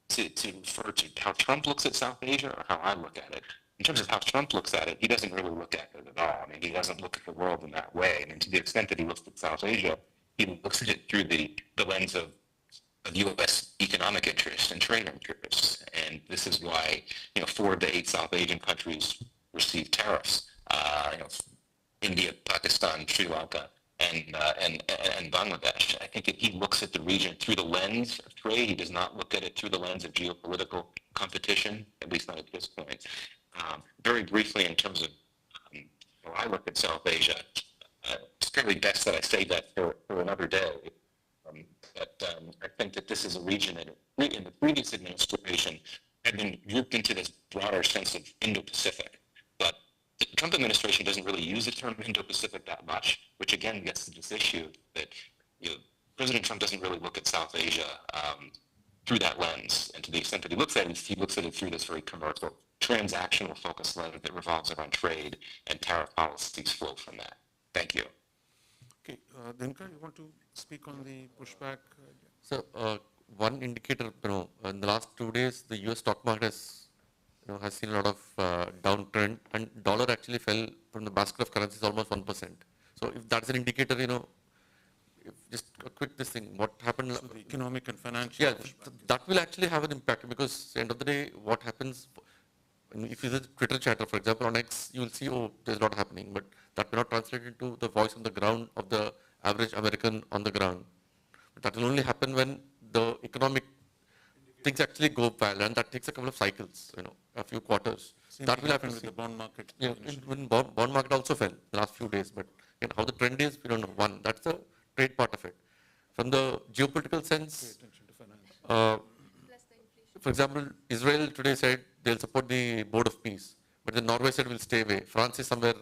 to refer to how Trump looks at South Asia or how I look at it. In terms of how Trump looks at it, he doesn't really look at it at all. I mean, he doesn't look at the world in that way. I mean, to the extent that he looks at South Asia, he looks at it through the lens of U.S. economic interests and trade interests. And this is why, 4 of the 8 South Asian countries receive tariffs. India, Pakistan, Sri Lanka, and Bangladesh. I think if he looks at the region through the lens of trade, he does not look at it through the lens of geopolitical competition, at least not at this point. Very briefly, in terms of how I look at South Asia, it's probably best that I save that for another day. I think that this is a region that in the previous administration had been grouped into this broader sense of Indo-Pacific. But the Trump administration doesn't really use the term Indo-Pacific that much, which again gets to this issue that President Trump doesn't really look at South Asia through that lens. And to the extent that he looks at it through this very commercial, transactional focused lens that revolves around trade, and tariff policies flow from that. Thank you. Okay, Dinakar, you want to speak on the pushback? So one indicator, in the last 2 days, the US stock market has seen a lot of downtrend, and dollar actually fell from the basket of currencies almost 1%. So if that's an indicator, if just a quick this thing, what happened? So the economic and financial. Yeah, that will actually have an impact, because at the end of the day, what happens, if you use Twitter chatter, for example, on X, you will see, oh, there's a lot happening, but that may not translate into the voice on the ground of the average American on the ground. But that will only happen when the economic things actually go well, and that takes a couple of cycles, a few quarters. That will happen with the bond market. Yeah, when bond market also fell the last few days, but how the trend is, we don't know. One, that's the trade part of it. From the geopolitical sense, for example, Israel today said they'll support the Board of Peace, but the Norway said will stay away. France is somewhere,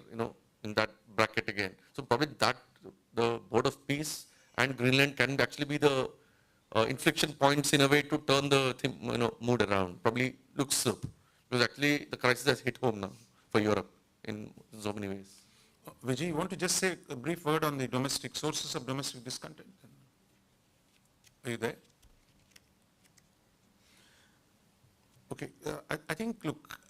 in that bracket again. So probably that the Board of Peace and Greenland can actually be the inflection points in a way to turn the mood around. Probably looks so, because actually the crisis has hit home now for Europe in so many ways. Vijay, you want to just say a brief word on the domestic sources of domestic discontent? Are you there? Okay, I think, look.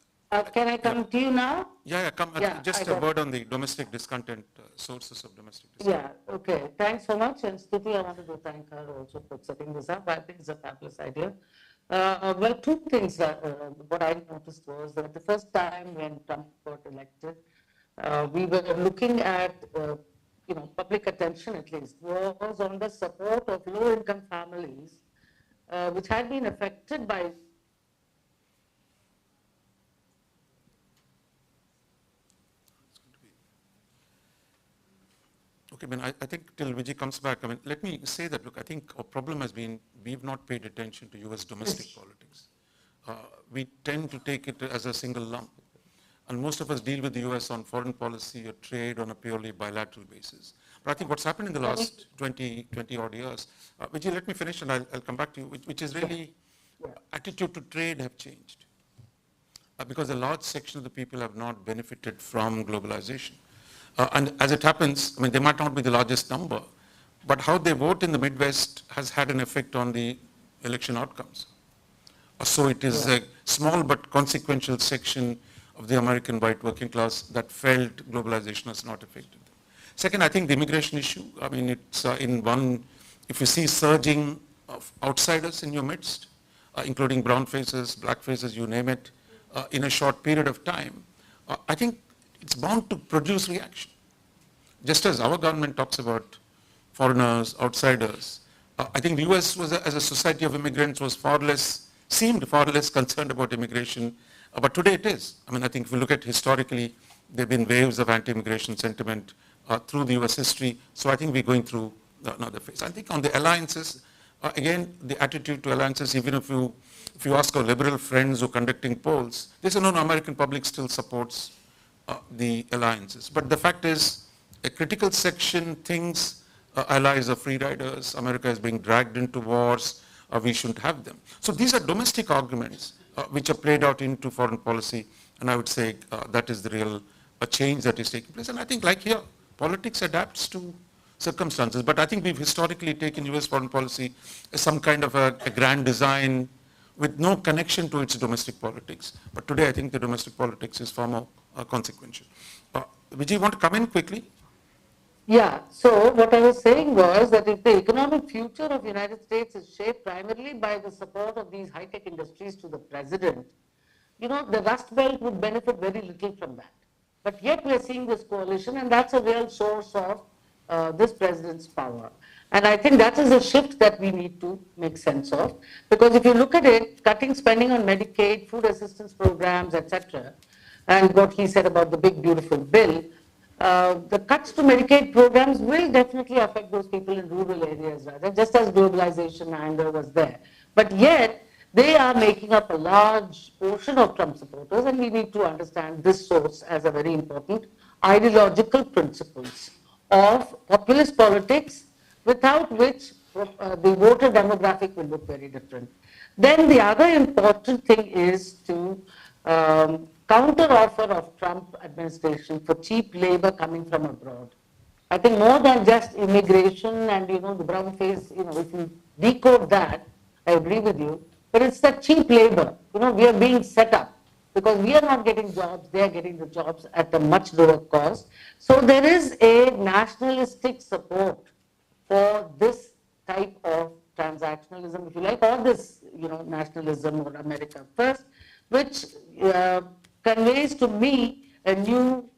Can I come to you now? Yeah, come. Yeah, just a word on the domestic discontent, sources of domestic discontent. Yeah, okay. Thanks so much. And Stuti, I wanted to thank her also for setting this up. I think it's a fabulous idea. Well, two things. What I noticed was that the first time when Trump got elected, we were looking at, public attention at least, was on the support of low-income families, which had been affected by Okay, I think till Vijay comes back, let me say that, look, I think our problem has been we've not paid attention to US domestic politics. We tend to take it as a single lump. And most of us deal with the US on foreign policy or trade on a purely bilateral basis. But I think what's happened in the last 20 odd years, Vijay, let me finish and I'll come back to you, which is really attitude to trade have changed. Because a large section of the people have not benefited from globalization. And as it happens, they might not be the largest number, but how they vote in the Midwest has had an effect on the election outcomes. So it is a small but consequential section of the American white working class that felt globalization has not affected them. Second, I think the immigration issue, it's in one, if you see surging of outsiders in your midst, including brown faces, black faces, you name it, in a short period of time, I think it's bound to produce reaction. Just as our government talks about foreigners, outsiders, I think the US was, as a society of immigrants, seemed far less concerned about immigration, but today it is. I think if you look at historically, there have been waves of anti-immigration sentiment through the US history, so I think we're going through another phase. I think on the alliances, again, the attitude to alliances, even if you ask our liberal friends who are conducting polls, they say, no, American public still supports the alliances. But the fact is, a critical section thinks allies are free riders, America is being dragged into wars, we shouldn't have them. So these are domestic arguments which are played out into foreign policy, and I would say that is the real change that is taking place. And I think, like here, politics adapts to circumstances, but I think we've historically taken US foreign policy as some kind of a grand design with no connection to its domestic politics. But today I think the domestic politics is far more consequential. Vijay, you want to come in quickly? Yeah, so what I was saying was that if the economic future of the United States is shaped primarily by the support of these high-tech industries to the president, the Rust Belt would benefit very little from that. But yet we're seeing this coalition, and that's a real source of this president's power. And I think that is a shift that we need to make sense of. Because if you look at it, cutting spending on Medicaid, food assistance programs, etc., and what he said about the big beautiful bill, the cuts to Medicaid programs will definitely affect those people in rural areas, rather, just as globalization anger was there. But yet, they are making up a large portion of Trump supporters, and we need to understand this source as a very important ideological principles of populist politics, without which the voter demographic will look very different. Then the other important thing is to counter offer of Trump administration for cheap labor coming from abroad. I think more than just immigration and the brown face, if you decode that, I agree with you. But it's the cheap labor. We are being set up because we are not getting jobs, they are getting the jobs at a much lower cost. So there is a nationalistic support for this type of transactionalism, if you like, or this, nationalism or America first, which conveys to me a new,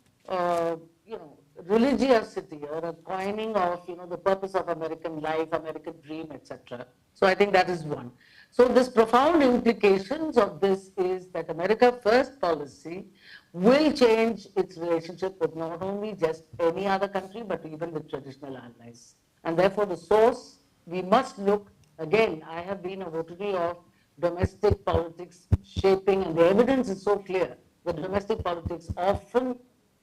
religiosity or a coining of, the purpose of American life, American dream, etc. So I think that is one. So this profound implications of this is that America First policy will change its relationship with not only just any other country, but even with traditional allies. And therefore the source, we must look, again, I have been a votary of domestic politics shaping, and the evidence is so clear that domestic politics often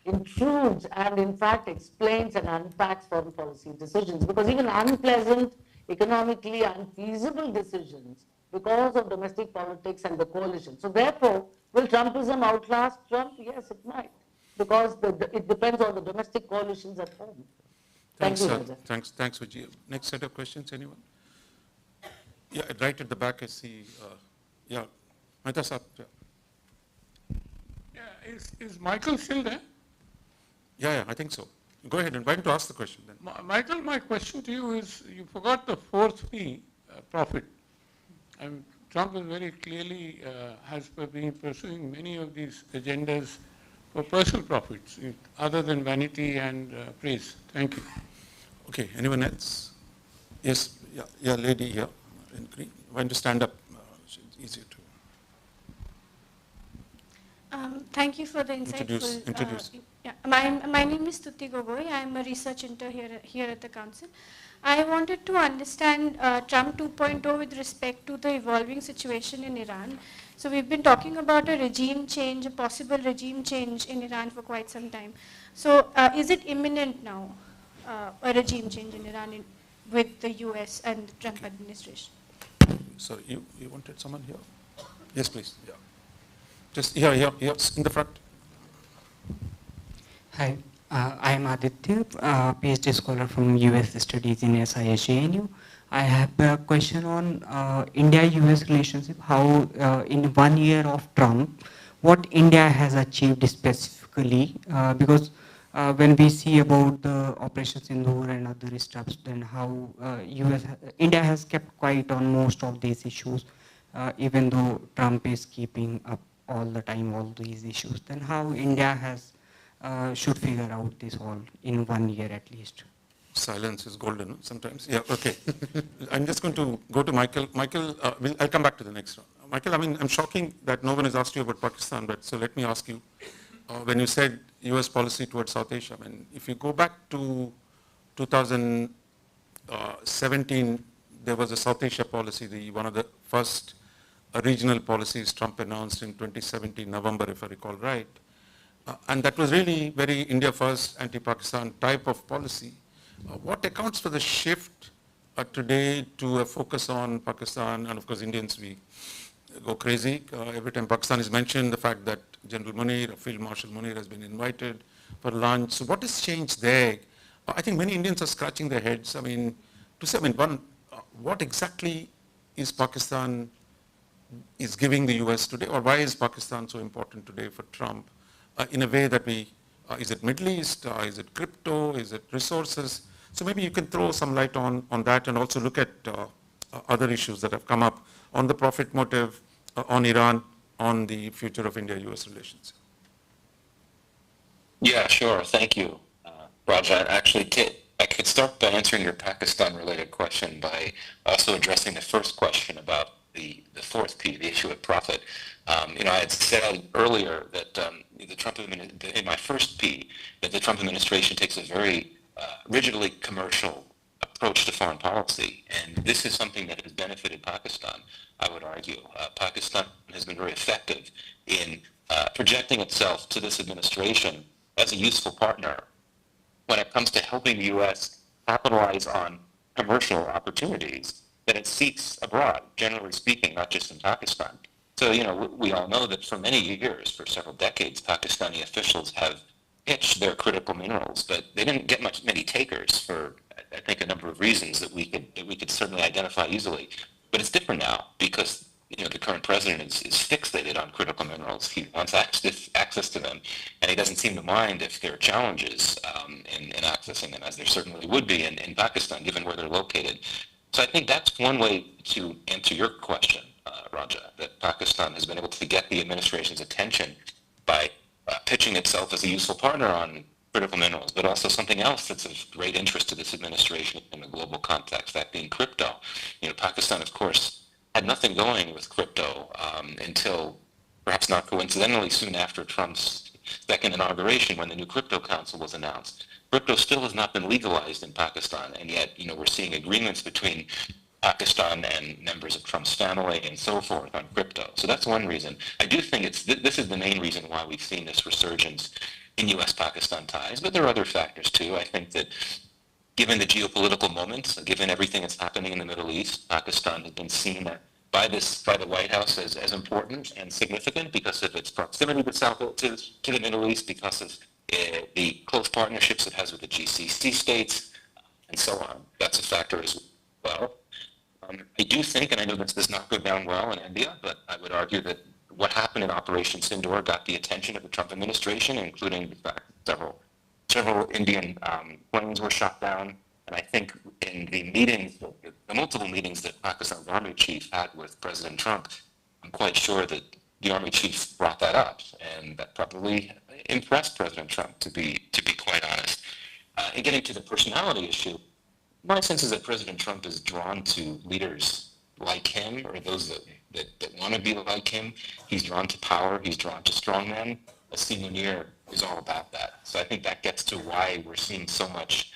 intrudes and in fact explains and unpacks foreign policy decisions, because even unpleasant, economically unfeasible decisions because of domestic politics and the coalition. So therefore, will Trumpism outlast Trump? Yes, it might, because it depends on the domestic coalitions at home. Thanks, Thank you, Raja. Thanks, Vijay. Next set of questions, anyone? Yeah, right at the back I see, Mehta Saab. Yeah, is Michael still there? Yeah, I think so. Go ahead, and why don't you ask the question then? Michael, my question to you is, you forgot the fourth P, profit. Trump is very clearly has been pursuing many of these agendas for personal profits, other than vanity and praise. Thank you. Okay, anyone else? Yes, yeah, lady here in green. Why don't you stand up? It's easier to. Thank you for the insightful. Introduce. Yeah, my name is Tuti Gogoi. I am a research intern here at the council. I wanted to understand Trump 2.0 with respect to the evolving situation in Iran. So we've been talking about a regime change, a possible regime change in Iran for quite some time. So is it imminent now, a regime change in Iran with the US and the Trump administration? Sorry, you wanted someone here? Yes, please. Yeah. Just here, in the front. Hi, I am Aditya, PhD scholar from US Studies in SISJNU. I have a question on India-US relationship, how in 1 year of Trump, what India has achieved specifically, because when we see about the Operation Sindoor and other stuff, then how India has kept quiet on most of these issues, even though Trump is keeping up all the time all these issues, then how India has should figure out this all in 1 year at least. Silence is golden sometimes. Yeah, okay. I'm just going to go to Michael. Michael, I'll come back to the next one. Michael, I'm shocking that no one has asked you about Pakistan, but so let me ask you, when you said US policy towards South Asia, if you go back to 2017, there was a South Asia policy, one of the first regional policies Trump announced in 2017, November, if I recall right. And that was really very India first, anti-Pakistan type of policy. What accounts for the shift today to a focus on Pakistan? And of course, Indians, we go crazy. Every time Pakistan is mentioned, the fact that General Munir, Field Marshal Munir has been invited for lunch. So what has changed there? I think many Indians are scratching their heads. What exactly is Pakistan is giving the US today, or why is Pakistan so important today for Trump? In a way that is it Middle East, is it crypto, is it resources? So maybe you can throw some light on that and also look at other issues that have come up on the profit motive, on Iran, on the future of India-US relations. Yeah, sure. Thank you, Raja. Actually, I could start by answering your Pakistan-related question by also addressing the first question about the fourth P, the issue of profit. I had said earlier that in my first P, that the Trump administration takes a very rigidly commercial approach to foreign policy, and this is something that has benefited Pakistan, I would argue. Pakistan has been very effective in projecting itself to this administration as a useful partner when it comes to helping the U.S. capitalize on commercial opportunities that it seeks abroad, generally speaking, not just in Pakistan. So, we all know that for many years, for several decades, Pakistani officials have pitched their critical minerals, but they didn't get many takers for, I think, a number of reasons that we could certainly identify easily. But it's different now because the current president is fixated on critical minerals. He wants access to them, and he doesn't seem to mind if there are challenges in accessing them, as there certainly would be in Pakistan, given where they're located. So I think that's one way to answer your question, Raja, that Pakistan has been able to get the administration's attention by pitching itself as a useful partner on critical minerals, but also something else that's of great interest to this administration in the global context, that being crypto. Pakistan, of course, had nothing going with crypto until, perhaps not coincidentally, soon after Trump's second inauguration, when the new crypto council was announced. Crypto still has not been legalized in Pakistan, and yet, we're seeing agreements between Pakistan and members of Trump's family and so forth on crypto. So that's one reason. I do think this is the main reason why we've seen this resurgence in U.S.-Pakistan ties, but there are other factors too. I think that given the geopolitical moments, given everything that's happening in the Middle East, Pakistan has been seen by the White House as important and significant because of its proximity to the Middle East, because of the close partnerships it has with the GCC states, and so on. That's a factor as well. I do think, and I know this does not go down well in India, but I would argue that what happened in Operation Sindoor got the attention of the Trump administration, including the fact that several Indian planes were shot down. And I think in the meetings, the multiple meetings that Pakistan's army chief had with President Trump, I'm quite sure that the army chief brought that up, and that probably impressed President Trump, to be quite honest. And getting to the personality issue, my sense is that President Trump is drawn to leaders like him, or those that want to be like him. He's drawn to power. He's drawn to strongmen. Munir is all about that. So I think that gets to why we're seeing so much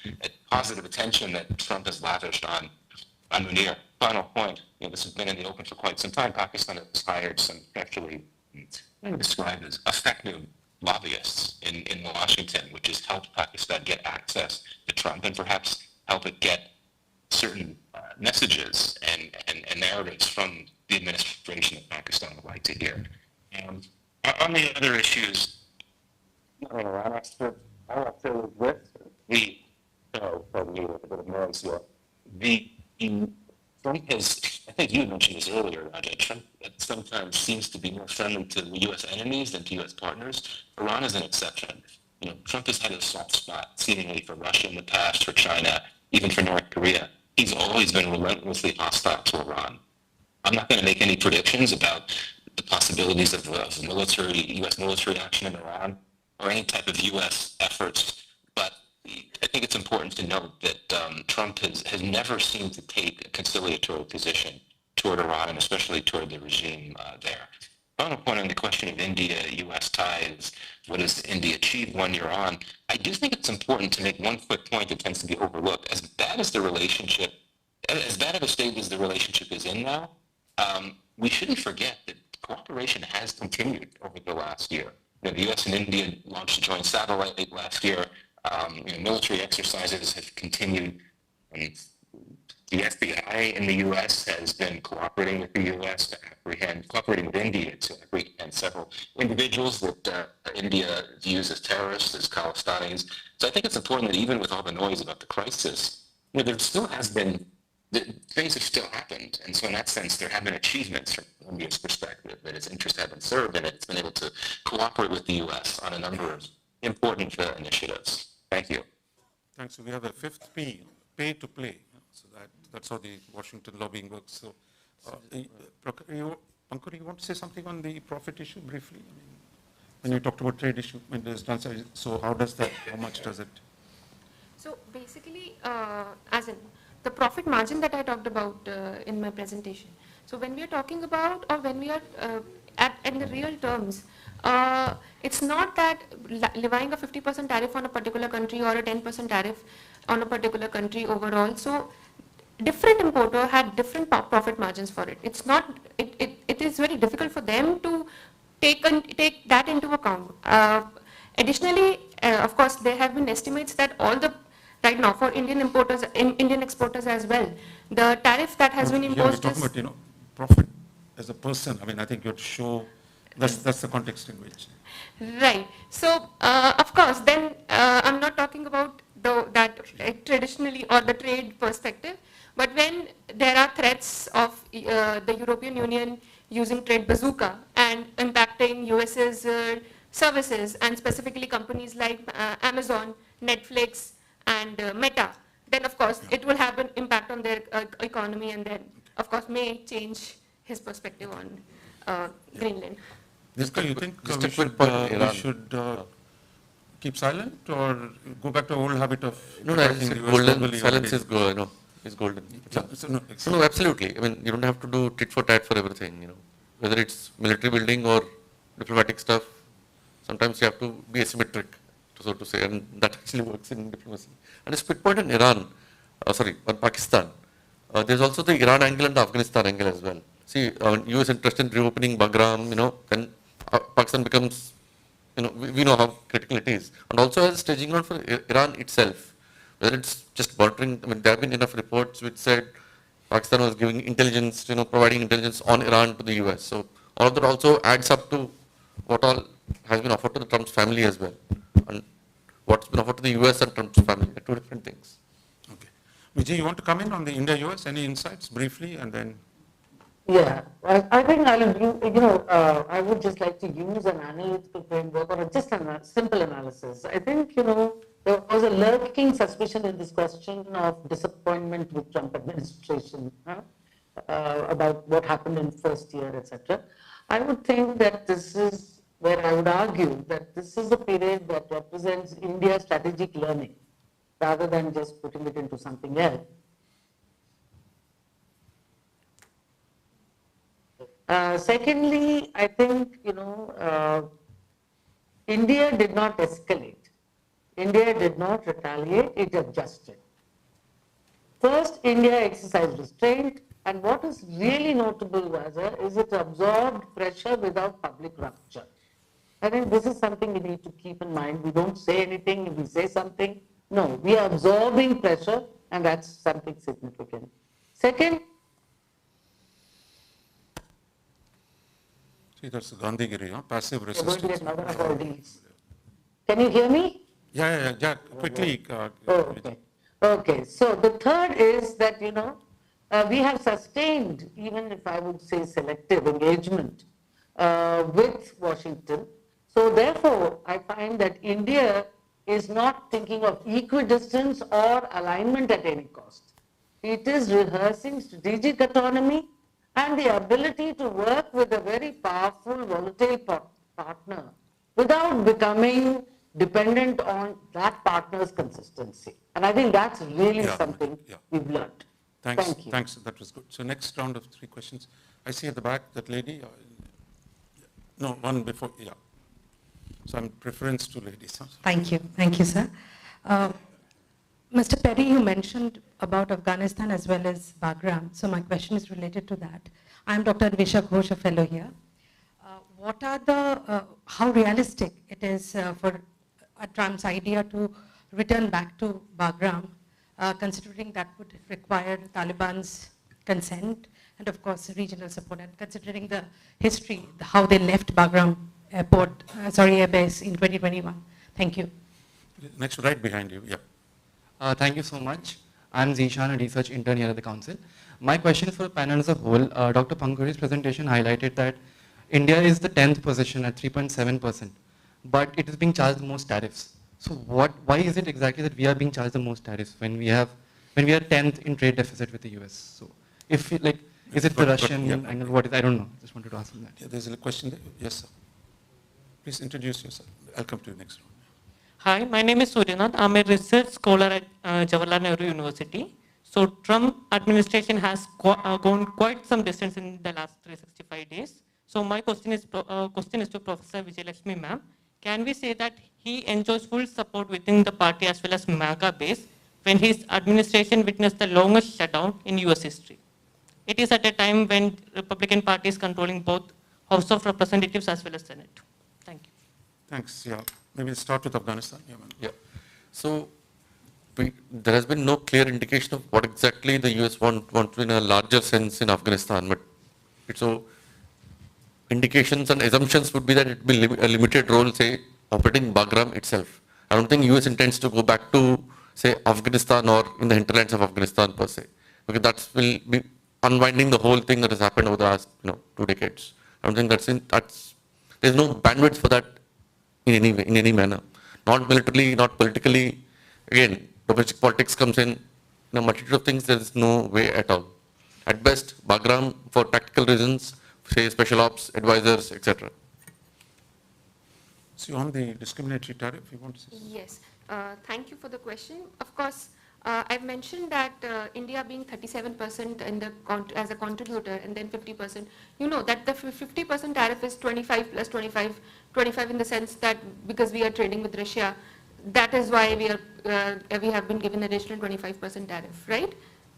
positive attention that Trump has lavished on Munir. Final point, this has been in the open for quite some time. Pakistan has hired some actually described as effective lobbyists in Washington, which has helped Pakistan get access to Trump and perhaps help it get certain messages and narratives from the administration that Pakistan would like to hear. On the other issues, Trump has, I think you mentioned this earlier, Raja, Trump sometimes seems to be more friendly to U.S. enemies than to U.S. partners. Iran is an exception. Trump has had a soft spot, seemingly, for Russia in the past, for China, even for North Korea. He's always been relentlessly hostile to Iran. I'm not going to make any predictions about the possibilities of U.S. military action in Iran or any type of U.S. efforts, but I think it's important to note that Trump has never seemed to take a conciliatory position toward Iran, and especially toward the regime there. Final point on the question of India-U.S. ties, what has India achieved 1 year on? I do think it's important to make one quick point that tends to be overlooked. As bad of a state as the relationship is in now, we shouldn't forget that cooperation has continued over the last year. The U.S. and India launched a joint satellite last year. Military exercises have continued. The FBI in the U.S. has been cooperating with the U.S. cooperating with India to apprehend several individuals that India views as terrorists, as Khalistanis. So I think it's important that even with all the noise about the crisis, there still has been, things have still happened. And so in that sense, there have been achievements from India's perspective, that its interests have been served, and it's been able to cooperate with the U.S. on a number of important initiatives. Thank you. Thanks. So we have a fifth P, pay to play. So that's how the Washington lobbying works. So, Pankhuri, you want to say something on the profit issue briefly? When you talked about trade issue, so how much does it? So basically, as in the profit margin that I talked about in my presentation. So when we are talking about, or when we are in the real terms, it's not that levying a 50% tariff on a particular country or a 10% tariff on a particular country overall. So different importer had different profit margins for it. It's not, it is very difficult for them to take that into account. Additionally, of course, there have been estimates that all the, right now for Indian importers, Indian exporters as well, the tariff that has been Here we're imposed talking is, about, profit as a person. I mean, I think you have to show, that's the context in which. right. So, of course, then I'm not talking about that traditionally or the trade perspective, but when there are threats of the European Union using trade bazooka and impacting US's services, and specifically companies like Amazon, Netflix, and Meta, then of course it will have an impact on their economy, and then of course may change his perspective on Greenland. Niska, you think just we a quick should, point on we Iran. should keep silent or go back to our old habit of No, attacking the US golden globally silence only? is golden. No, Absolutely. I mean, you don't have to do tit for tat for everything, whether it's military building or diplomatic stuff. Sometimes you have to be asymmetric, so to say, and that actually works in diplomacy. And a split point in Iran, on Pakistan. There's also the Iran angle and the Afghanistan angle as well. See, US interest in reopening Bagram, then Pakistan becomes, we know how critical it is. And also as a staging ground for Iran itself, whether it's just monitoring, I mean, there have been enough reports which said Pakistan was giving intelligence, providing intelligence on Iran to the US. So all of that also adds up to what all has been offered to the Trump's family as well. And what's been offered to the US and Trump's family, are two different things. Okay. Vijay, you want to come in on the India-US? Any insights briefly, and then? Yeah, I think I would just like to use an analytical framework or just a simple analysis. I think, there was a lurking suspicion in this question of disappointment with Trump administration about what happened in first year, etc. I would think that this is where I would argue that this is a period that represents India's strategic learning rather than just putting it into something else. Secondly, I think, India did not escalate. India did not retaliate, it adjusted. First, India exercised restraint, and what is really notable, Raja, is it absorbed pressure without public rupture. I think this is something we need to keep in mind. We don't say anything, if we say something, no, we are absorbing pressure, and that's something significant. Second, See, that's Gandhigiri, passive resistance. Can you hear me? Yeah, quickly. Okay, so the third is that, we have sustained, even if I would say selective engagement with Washington. So therefore, I find that India is not thinking of equidistance or alignment at any cost. It is rehearsing strategic autonomy and the ability to work with a very powerful, volatile partner without becoming dependent on that partner's consistency. And I think that's really something we've learned. Thank you. Thanks, that was good. So next round of 3 questions. I see at the back, that lady. No, one before, So I'm preference to ladies. Thank you, sir. Mr. Peri, you mentioned about Afghanistan as well as Bagram. So my question is related to that. I'm Dr. Advisha Ghosh, a fellow here. What are the, how realistic it is for Trump's idea to return back to Bagram, considering that would require Taliban's consent and of course regional support, and considering the history, how they left Bagram air base in 2021. Thank you. Next, right behind you, Thank you so much. I'm Zishan, a research intern here at the council. My question is for the panel as a whole. Dr. Pankhuri's presentation highlighted that India is the 10th position at 3.7%, but it is being charged the most tariffs. So why is it exactly that we are being charged the most tariffs when we are 10th in trade deficit with the US? So if is it the Russian angle? What is, I don't know. Just wanted to ask him that. There's a question there. Yes, sir. Please introduce yourself. I'll come to you next round. Hi, my name is Suryanath. I'm a research scholar at Jawaharlal Nehru University. So Trump administration has gone quite some distance in the last 365 days. So my question is to Professor Vijayalakshmi ma'am. Can we say that he enjoys full support within the party as well as MAGA base when his administration witnessed the longest shutdown in US history? It is at a time when Republican Party is controlling both House of Representatives as well as Senate. Thank you. Thanks. Yeah. Maybe start with Afghanistan. Yeah. So there has been no clear indication of what exactly the US wants in a larger sense in Afghanistan, but so indications and assumptions would be that it will be a limited role, say, operating Bagram itself. I don't think US intends to go back to, say, Afghanistan or in the hinterlands of Afghanistan per se, because that will be unwinding the whole thing that has happened over the last 2 decades. I don't think there's no bandwidth for that in any manner. Not militarily, not politically. Again, domestic politics comes in a multitude of things. There is no way at all. At best, Bagram for tactical reasons, say special ops, advisors, etc. So on the discriminatory tariff, you want to say? Yes, thank you for the question. Of course, I've mentioned that India being 37% in the as a contributor and then 50%, you know that the 50% tariff is 25 plus 25, 25 in the sense that because we are trading with Russia, that is why we have been given additional 25% tariff, right?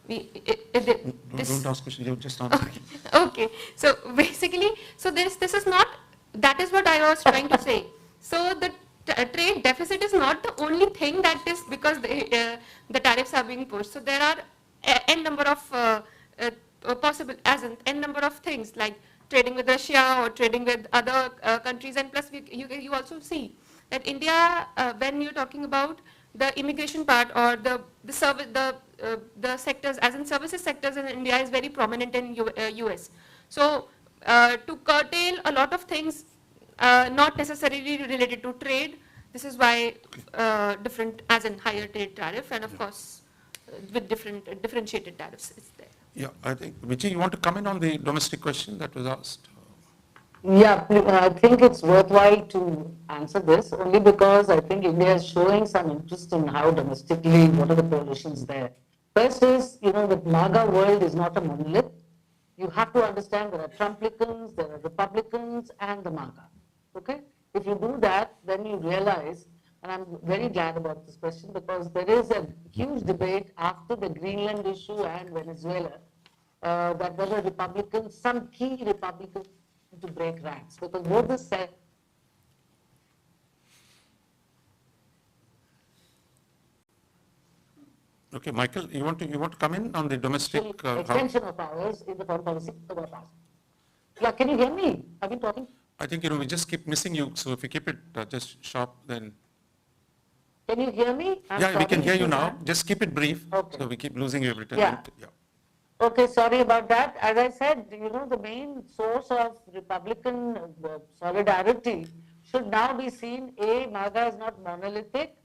Don't ask questions, you just answer. Okay, so basically, so this is not, that is what I was trying to say. So the trade deficit is not the only thing that is because the tariffs are being pushed. So there are n number of possible, as in n number of things like trading with Russia or trading with other countries, and plus you also see that India, when you're talking about the immigration part or the sectors, as in services sectors in India is very prominent in US. So to curtail a lot of things, not necessarily related to trade, this is why different, as in higher trade tariff, and of course with differentiated tariffs is there. Yeah, I think, Vijay, you want to comment on the domestic question that was asked? Yeah, I think it's worthwhile to answer this only because I think India is showing some interest in how domestically, what are the coalitions there. First is, the MAGA world is not a monolith. You have to understand there are Trumplicans, there are Republicans, and the MAGA. Okay? If you do that, then you realize, and I'm very glad about this question because there is a huge debate after the Greenland issue and Venezuela that whether Republicans, some key Republicans, to break ranks because both the Okay, Michael, you want to come in on the domestic extension of powers in the foreign policy of our past. Yeah, can you hear me? I've been talking. I think we just keep missing you. So if you keep it just sharp, then. Can you hear me? Yeah, we can hear you now. Just keep it brief. Okay. So we keep losing you every time. Yeah. Okay, sorry about that. As I said, the main source of Republican solidarity should now be seen, A, MAGA is not monolithic,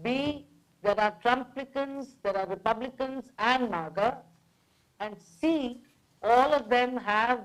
B, there are Trumplicans, there are Republicans and MAGA, and C, all of them have,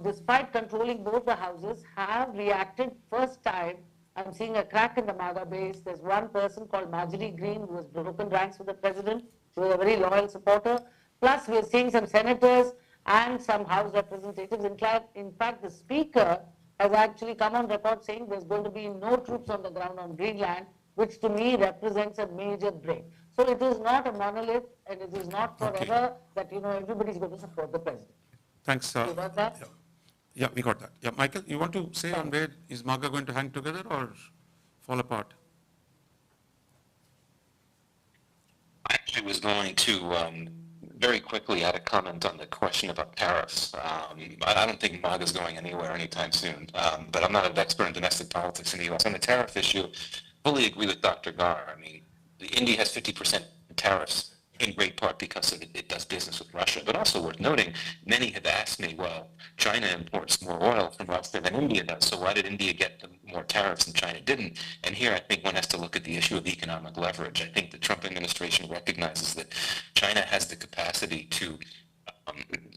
despite controlling both the houses, have reacted first time. I'm seeing a crack in the MAGA base. There's one person called Marjorie Greene who has broken ranks with the president. She was a very loyal supporter. Plus, we are seeing some senators and some House representatives. In fact, the Speaker has actually come on record saying there's going to be no troops on the ground on Greenland, which to me represents a major break. So it is not a monolith, and it is not forever that everybody's going to support the president. Thanks. You got that? Yeah, we got that. Yeah, Michael, you want to say on where is MAGA going to hang together or fall apart? I actually was going to very quickly add a comment on the question about tariffs. I don't think MAGA is going anywhere anytime soon, but I'm not an expert in domestic politics in the U.S. On the tariff issue, fully agree with Dr. Gaur. I mean, India has 50% tariffs in great part because it does business with Russia, but also worth noting, many have asked me, well, China imports more oil from Russia than India does, so why did India get more tariffs and China didn't? And here I think one has to look at the issue of economic leverage. I think the Trump administration recognizes that China has the capacity to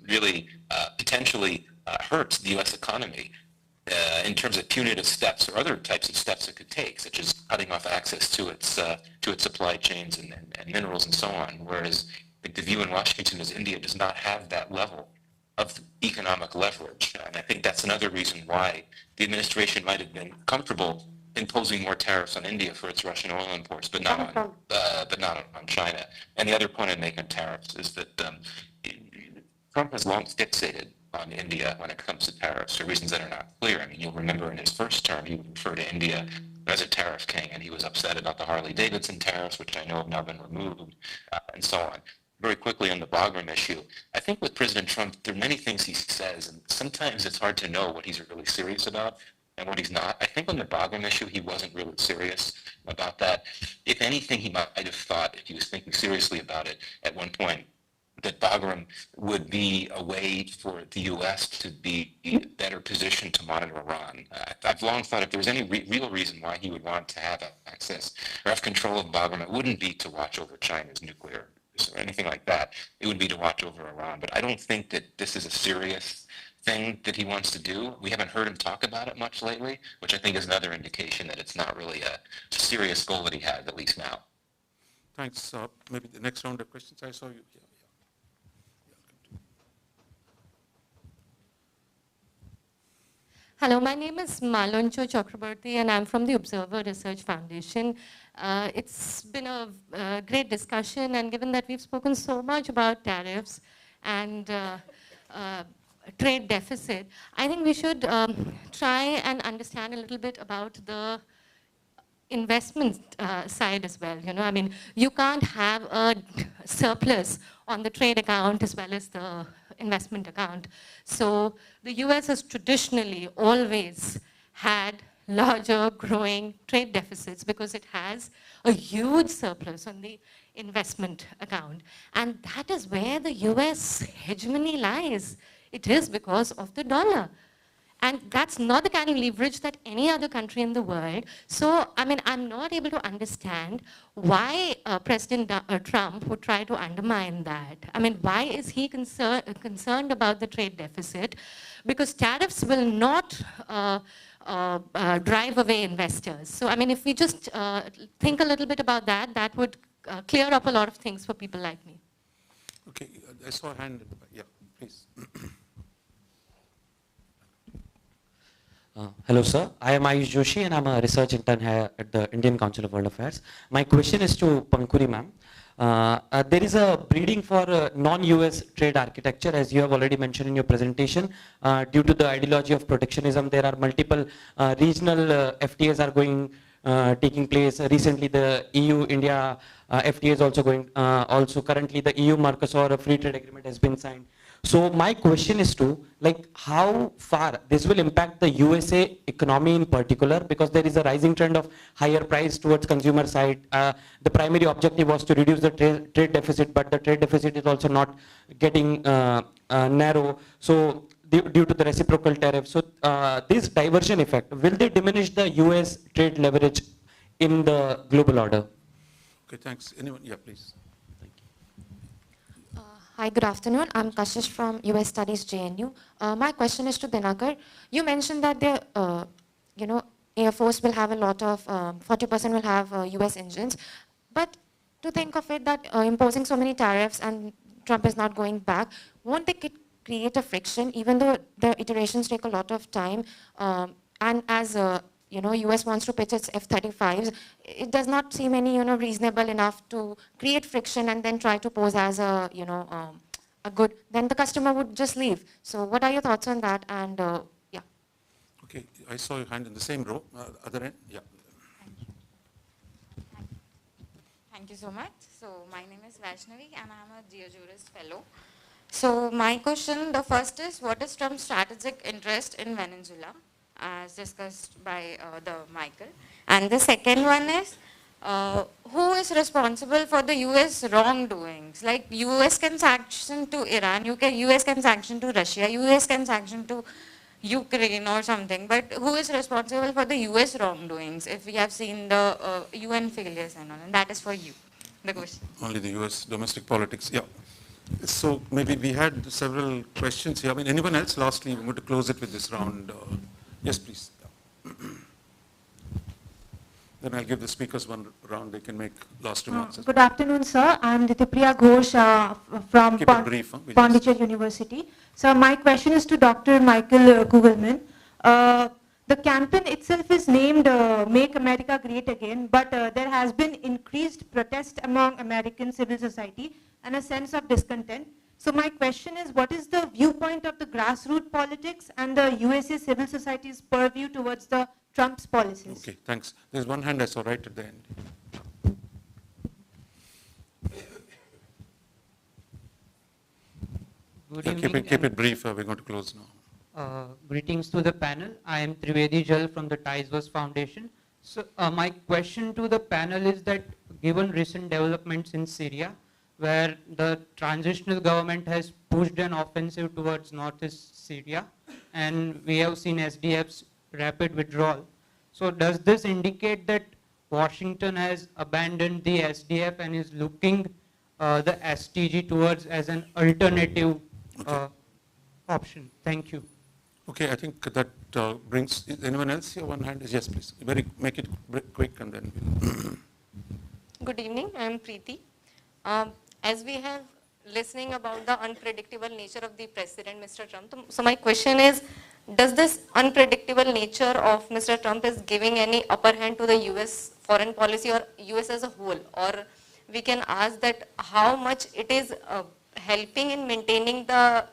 really potentially hurt the U.S. economy in terms of punitive steps or other types of steps it could take, such as cutting off access to its supply chains and minerals and so on. Whereas the view in Washington is India does not have that level of economic leverage, and I think that's another reason why the administration might have been comfortable imposing more tariffs on India for its Russian oil imports, but not on China. And the other point I make on tariffs is that Trump has long fixated on India when it comes to tariffs for reasons that are not clear. I mean, you'll remember in his first term, he would refer to India as a tariff king, and he was upset about the Harley-Davidson tariffs, which I know have now been removed, and so on. Very quickly on the Bagram issue, I think with President Trump, there are many things he says, and sometimes it's hard to know what he's really serious about and what he's not. I think on the Bagram issue, he wasn't really serious about that. If anything, he might have thought, if he was thinking seriously about it at one point, that Bagram would be a way for the U.S. to be better positioned to monitor Iran. I've long thought if there was any real reason why he would want to have access or have control of Bagram, it wouldn't be to watch over China's nuclear or anything like that. It would be to watch over Iran. But I don't think that this is a serious thing that he wants to do. We haven't heard him talk about it much lately, which I think is another indication that it's not really a serious goal that he has, at least now. Thanks. Maybe the next round of questions. I saw you. Yeah. Hello, my name is Maloncho Chakrabarti, and I'm from the Observer Research Foundation. It's been a great discussion, and given that we've spoken so much about tariffs and trade deficit, I think we should try and understand a little bit about the investment side as well. You know, I mean, you can't have a surplus on the trade account as well as the investment account. So the US has traditionally always had larger growing trade deficits because it has a huge surplus on the investment account. And that is where the US hegemony lies. It is because of the dollar. And that's not the kind of leverage that any other country in the world. So, I mean, I'm not able to understand why President Trump would try to undermine that. I mean, why is he concerned about the trade deficit? Because tariffs will not drive away investors. So, I mean, if we just think a little bit about that, that would clear up a lot of things for people like me. Okay, I saw a hand. Yeah, please. Hello, sir. I am Ayush Joshi, and I'm a research intern here at the Indian Council of World Affairs. My question is to Pankhuri ma'am. There is a breeding for non-US trade architecture, as you have already mentioned in your presentation. Due to the ideology of protectionism, there are multiple regional FTAs are taking place. Recently, the EU-India FTA is also going. Also, currently, the EU-Mercosur free trade agreement has been signed. So my question is to, like, how far this will impact the USA economy in particular, because there is a rising trend of higher price towards consumer side. The primary objective was to reduce the trade deficit, but the trade deficit is also not getting narrow. So due to the reciprocal tariff. So this diversion effect, will they diminish the US trade leverage in the global order? Okay, thanks. Anyone? Yeah, please. Hi, good afternoon. I'm Kashish from US Studies JNU. My question is to Dinakar. You mentioned that the Air Force will have a lot of, 40% will have US engines. But to think of it that imposing so many tariffs and Trump is not going back, won't they create a friction, even though the iterations take a lot of time? And as US wants to pitch its F-35s, it does not seem any, reasonable enough to create friction and then try to pose as a, a good, then the customer would just leave. So what are your thoughts on that? And yeah. Okay, I saw your hand in the same row, other end, yeah. Thank you so much. So my name is Vaishnavi and I'm a geojurist fellow. So my question, the first is, what is Trump's strategic interest in Venezuela, as discussed by the Michael? And the second one is, who is responsible for the US wrongdoings? Like US can sanction to Iran, US can sanction to Russia, US can sanction to Ukraine or something, but who is responsible for the US wrongdoings if we have seen the UN failures and all? And that is for you, the question. Only the US domestic politics, yeah. So maybe we had several questions here. I mean, anyone else? Lastly, we're going to close it with this round. Yes, please. Then I'll give the speakers one round. They can make last remarks. Good afternoon, sir. I'm Dinakar Ghosh from Keep it brief, huh? Pondicherry University. So my question is to Dr. Michael Kugelman. The campaign itself is named Make America Great Again, but there has been increased protest among American civil society and a sense of discontent. So my question is, what is the viewpoint of the grassroots politics and the USA civil society's purview towards the Trump's policies? Okay, thanks. There's one hand I saw right at the end. Good Yeah, keep it brief. We're going to close now. Greetings to the panel. I am Trivedi Jal from the Ties Foundation. So my question to the panel is that given recent developments in Syria, where the transitional government has pushed an offensive towards northeast Syria, and we have seen SDF's rapid withdrawal. So does this indicate that Washington has abandoned the SDF and is looking the STG towards as an alternative option? Thank you. Okay, I think that brings, is anyone else here? One hand is yes, please. Make it quick and then we'll Good evening, I am Preeti. As we have listening about the unpredictable nature of the President, Mr. Trump, so my question is, does this unpredictable nature of Mr. Trump is giving any upper hand to the US foreign policy or US as a whole? Or we can ask that how much it is helping in maintaining the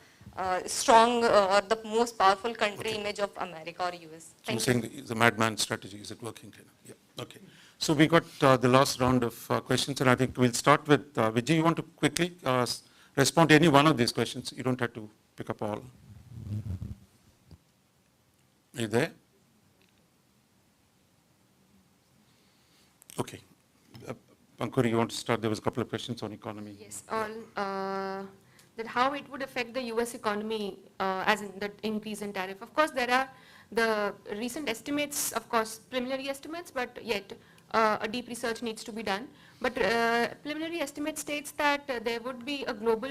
strong or the most powerful country image of America or US? So you're saying the madman strategy, is it working? Yeah, okay. So we got the last round of questions, and I think we'll start with Vijay. You want to quickly respond to any one of these questions? You don't have to pick up all. Are you there? Okay. Pankhuri, you want to start? There was a couple of questions on economy. Yes, on that how it would affect the US economy as in the increase in tariff. Of course, there are the recent estimates, of course, preliminary estimates, but yet a deep research needs to be done. But preliminary estimate states that there would be a global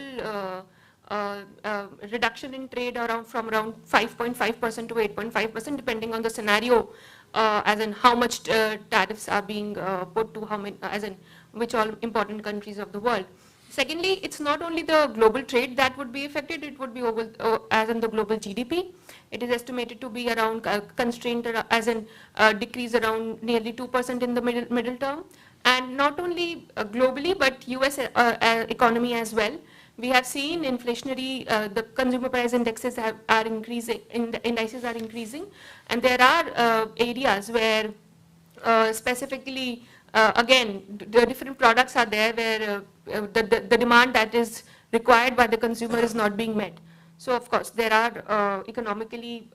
reduction in trade from around 5.5% to 8.5%, depending on the scenario, as in how much tariffs are being put to how many, as in which all important countries of the world. Secondly, it's not only the global trade that would be affected, it would be over, as in the global GDP. It is estimated to be around constrained, as in decrease around nearly 2% in the middle term. And not only globally, but US economy as well. We have seen inflationary, the consumer price indexes are increasing, indices are increasing. And there are areas where specifically, again, the different products are there where the demand that is required by the consumer is not being met. So of course, there are economically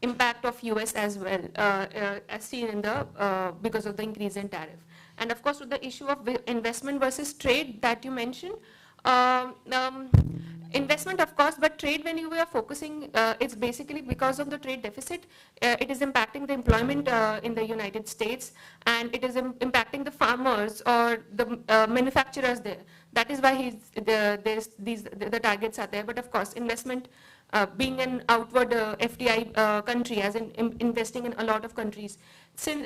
impact of US as well, as seen in the, because of the increase in tariff. And of course, with the issue of investment versus trade that you mentioned, investment of course, but trade when you are focusing, it's basically because of the trade deficit, it is impacting the employment in the United States, and it is impacting the farmers or the manufacturers there. That is why the targets are there. But of course, investment being an outward FDI country, as in investing in a lot of countries, still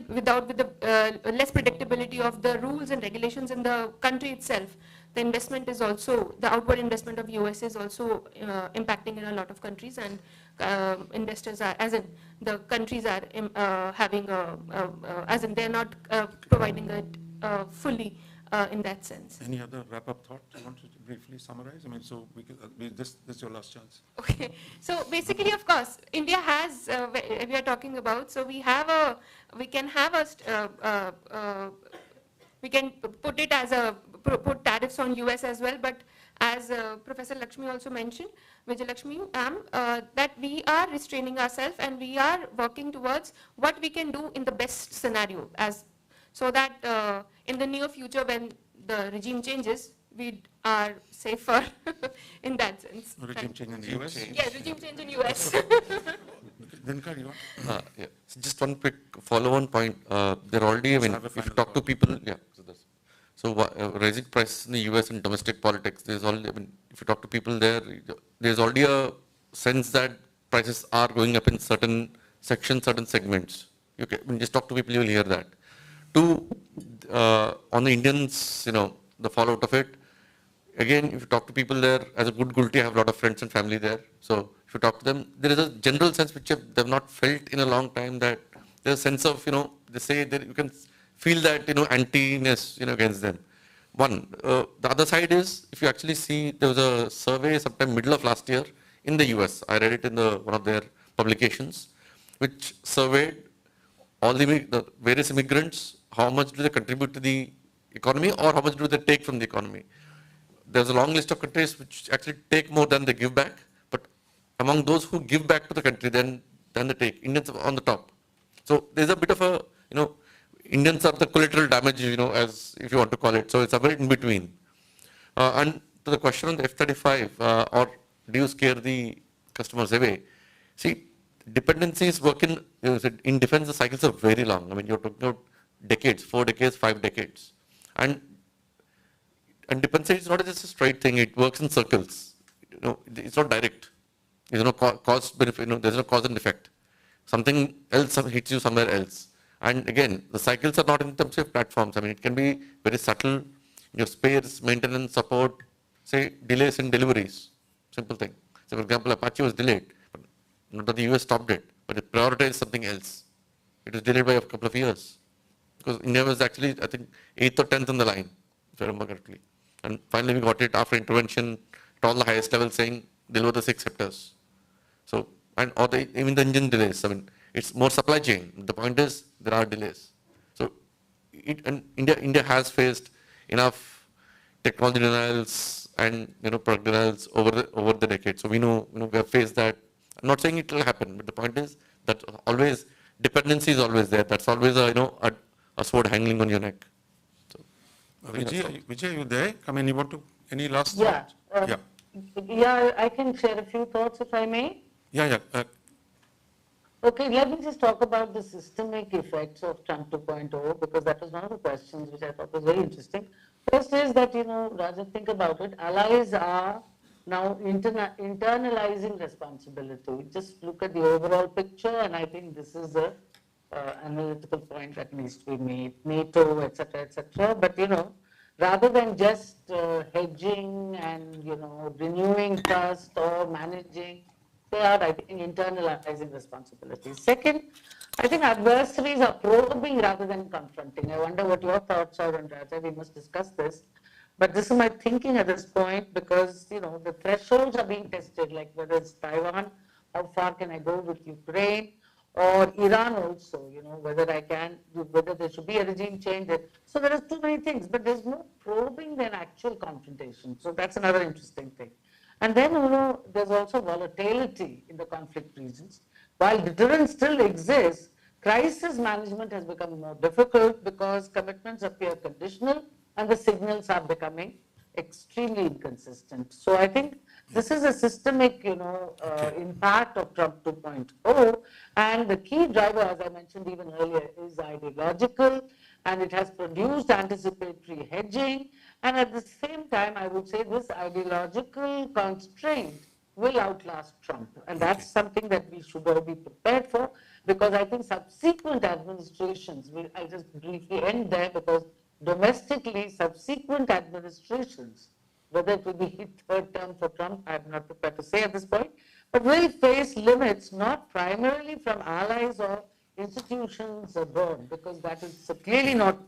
with the less predictability of the rules and regulations in the country itself, the investment is also, the outward investment of US is also impacting in a lot of countries, and investors are, as in the countries are having, as in they're not providing it fully in that sense. Any other wrap-up thought you want to briefly summarize? I mean, so we can, this is your last chance. Okay, so basically, of course, India has, we are talking about, so we have a, we can have a, we can put it as a, put tariffs on US as well, but as Professor Lakshmi also mentioned, Vijayalakshmi, that we are restraining ourselves and we are working towards what we can do in the best scenario, as so that in the near future when the regime changes, we are safer in that sense. Regime change in the US? Yeah, regime change in US. Dinakar, you want? Yeah. So just one quick follow-on point. There already, I mean, if you talk to people, yeah. So rising prices in the US and domestic politics, there's already, I mean, if you talk to people there, there's already a sense that prices are going up in certain sections, certain segments. You can, when you just talk to people, you will hear that. Two, on the Indians, the fallout of it, again, if you talk to people there, as a good Gulti, I have a lot of friends and family there. So if you talk to them, there is a general sense which they've not felt in a long time, that there's a sense of, they say that you can feel that, anti-ness, against them. One. The other side is, if you actually see, there was a survey sometime middle of last year in the US. I read it in one of their publications, which surveyed all the various immigrants, how much do they contribute to the economy or how much do they take from the economy. There's a long list of countries which actually take more than they give back, but among those who give back to the country, then they take. Indians are on the top. So there's a bit of a, Indians are the collateral damage, as if you want to call it. So it's a bit in between. And to the question on the F-35, or do you scare the customers away? See, dependencies work in defense, the cycles are very long. I mean, you're talking about decades, 4 decades, 5 decades. And dependency is not just a straight thing, it works in circles. It's not direct. There's no cause benefit, there's no cause and effect. Something else hits you somewhere else. And again, the cycles are not in terms of platforms. I mean, it can be very subtle, your spares, maintenance, support, say delays in deliveries, simple thing. So for example, Apache was delayed, but not that the US stopped it, but it prioritized something else. It was delayed by a couple of years. Because India was actually, I think, 8th or 10th on the line, if I remember correctly. And finally we got it after intervention at all the highest levels, saying deliver the 6 sectors. So, even the engine delays, I mean, it's more supply chain. The point is, there are delays. So, India has faced enough technology denials and product denials over the decades. So we know, we have faced that. I'm not saying it will happen, but the point is that always dependency is always there. That's always a sword hanging on your neck. So, Vijay, you there? I mean, you want to any last thoughts? Yeah. Yeah, I can share a few thoughts if I may. Yeah. Okay, let me just talk about the systemic effects of Trump 2.0, because that was one of the questions which I thought was very interesting. First is that, Raja, think about it, allies are now internalizing responsibility. Just look at the overall picture, and I think this is a analytical point that needs to be made, NATO, etc., etc. But, rather than just hedging and, renewing trust or managing, they are, I think, internalizing responsibilities. Second, I think adversaries are probing rather than confronting. I wonder what your thoughts are on that. We must discuss this. But this is my thinking at this point, because, the thresholds are being tested, like whether it's Taiwan, how far can I go with Ukraine, or Iran also, whether there should be a regime change. So there are too many things, but there's more probing than actual confrontation. So that's another interesting thing. And then, there's also volatility in the conflict regions. While deterrence still exists, crisis management has become more difficult because commitments appear conditional and the signals are becoming extremely inconsistent. So I think this is a systemic, impact of Trump 2.0, and the key driver, as I mentioned even earlier, is ideological, and it has produced anticipatory hedging. And at the same time, I would say this ideological constraint will outlast Trump. And that's something that we should all be prepared for, because I think subsequent administrations, I'll just briefly end there, because domestically, subsequent administrations, whether it will be third term for Trump, I'm not prepared to say at this point, but will face limits not primarily from allies or institutions abroad, because that is clearly not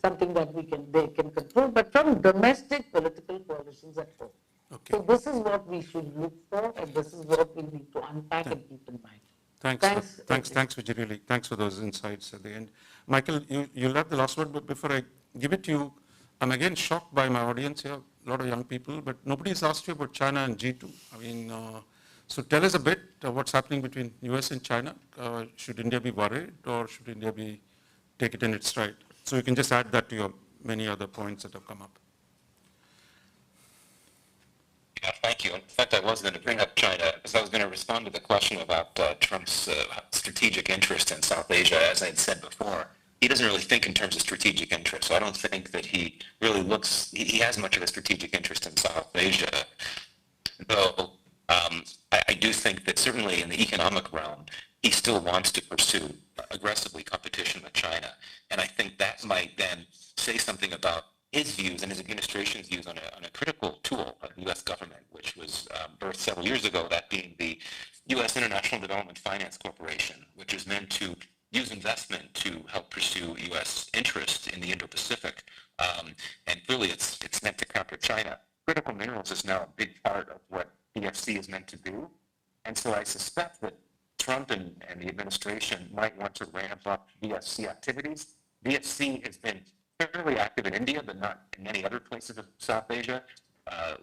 something that they can control, but from domestic political coalitions at home. Okay. So this is what we should look for, and this is what we need to unpack and keep in mind. Thanks, Vijay, really. Thanks for those insights at the end. Michael, you'll have the last word, but before I give it to you, I'm again shocked by my audience here, a lot of young people, but nobody's asked you about China and G2. I mean, so tell us a bit what's happening between US and China. Should India be worried, or should India take it in its stride? So you can just add that to your many other points that have come up. Yeah, thank you. In fact, I was going to bring up China because I was going to respond to the question about Trump's strategic interest in South Asia. As I had said before, he doesn't really think in terms of strategic interest. So I don't think that he really he has much of a strategic interest in South Asia. Though I do think that certainly in the economic realm, he still wants to pursue aggressively competition with China. And I think that might then say something about his views and his administration's views on a critical tool of the U.S. government, which was birthed several years ago, that being the U.S. International Development Finance Corporation, which is meant to use investment to help pursue U.S. interests in the Indo-Pacific. And clearly it's meant to counter China. Critical minerals is now a big part of what DFC is meant to do. And so I suspect that Trump and the administration might want to ramp up DFC activities. DFC has been fairly active in India, but not in many other places of South Asia.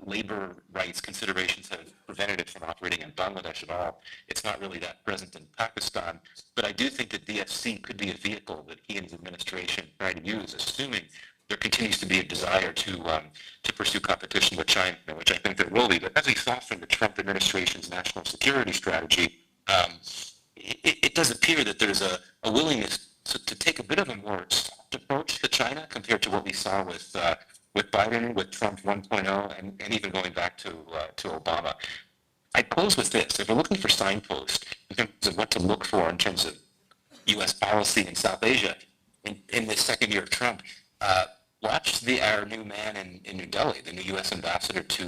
Labor rights considerations have prevented it from operating in Bangladesh at all. It's not really that present in Pakistan. But I do think that DFC could be a vehicle that he and his administration try to use, assuming there continues to be a desire to pursue competition with China, which I think there will be. But as we saw from the Trump administration's national security strategy, it does appear that there's a willingness to take a bit of a more soft approach to China compared to what we saw with Biden, with Trump 1.0, and even going back to Obama. I'd close with this. If we're looking for signposts in terms of what to look for in terms of U.S. policy in South Asia in this second year of Trump, watch our new man in New Delhi, the new U.S. ambassador to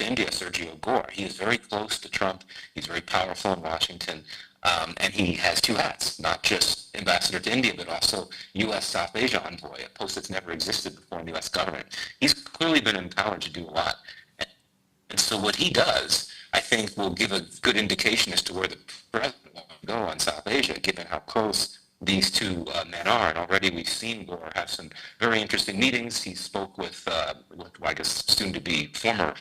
India, Sergio Gore. He is very close to Trump. He's very powerful in Washington. And he has two hats, not just ambassador to India, but also U.S. South Asia envoy, a post that's never existed before in the U.S. government. He's clearly been empowered to do a lot. And so what he does, I think, will give a good indication as to where the president wants to go on South Asia, given how close these two men are. And already we've seen Gore have some very interesting meetings. He spoke with I guess, soon-to-be former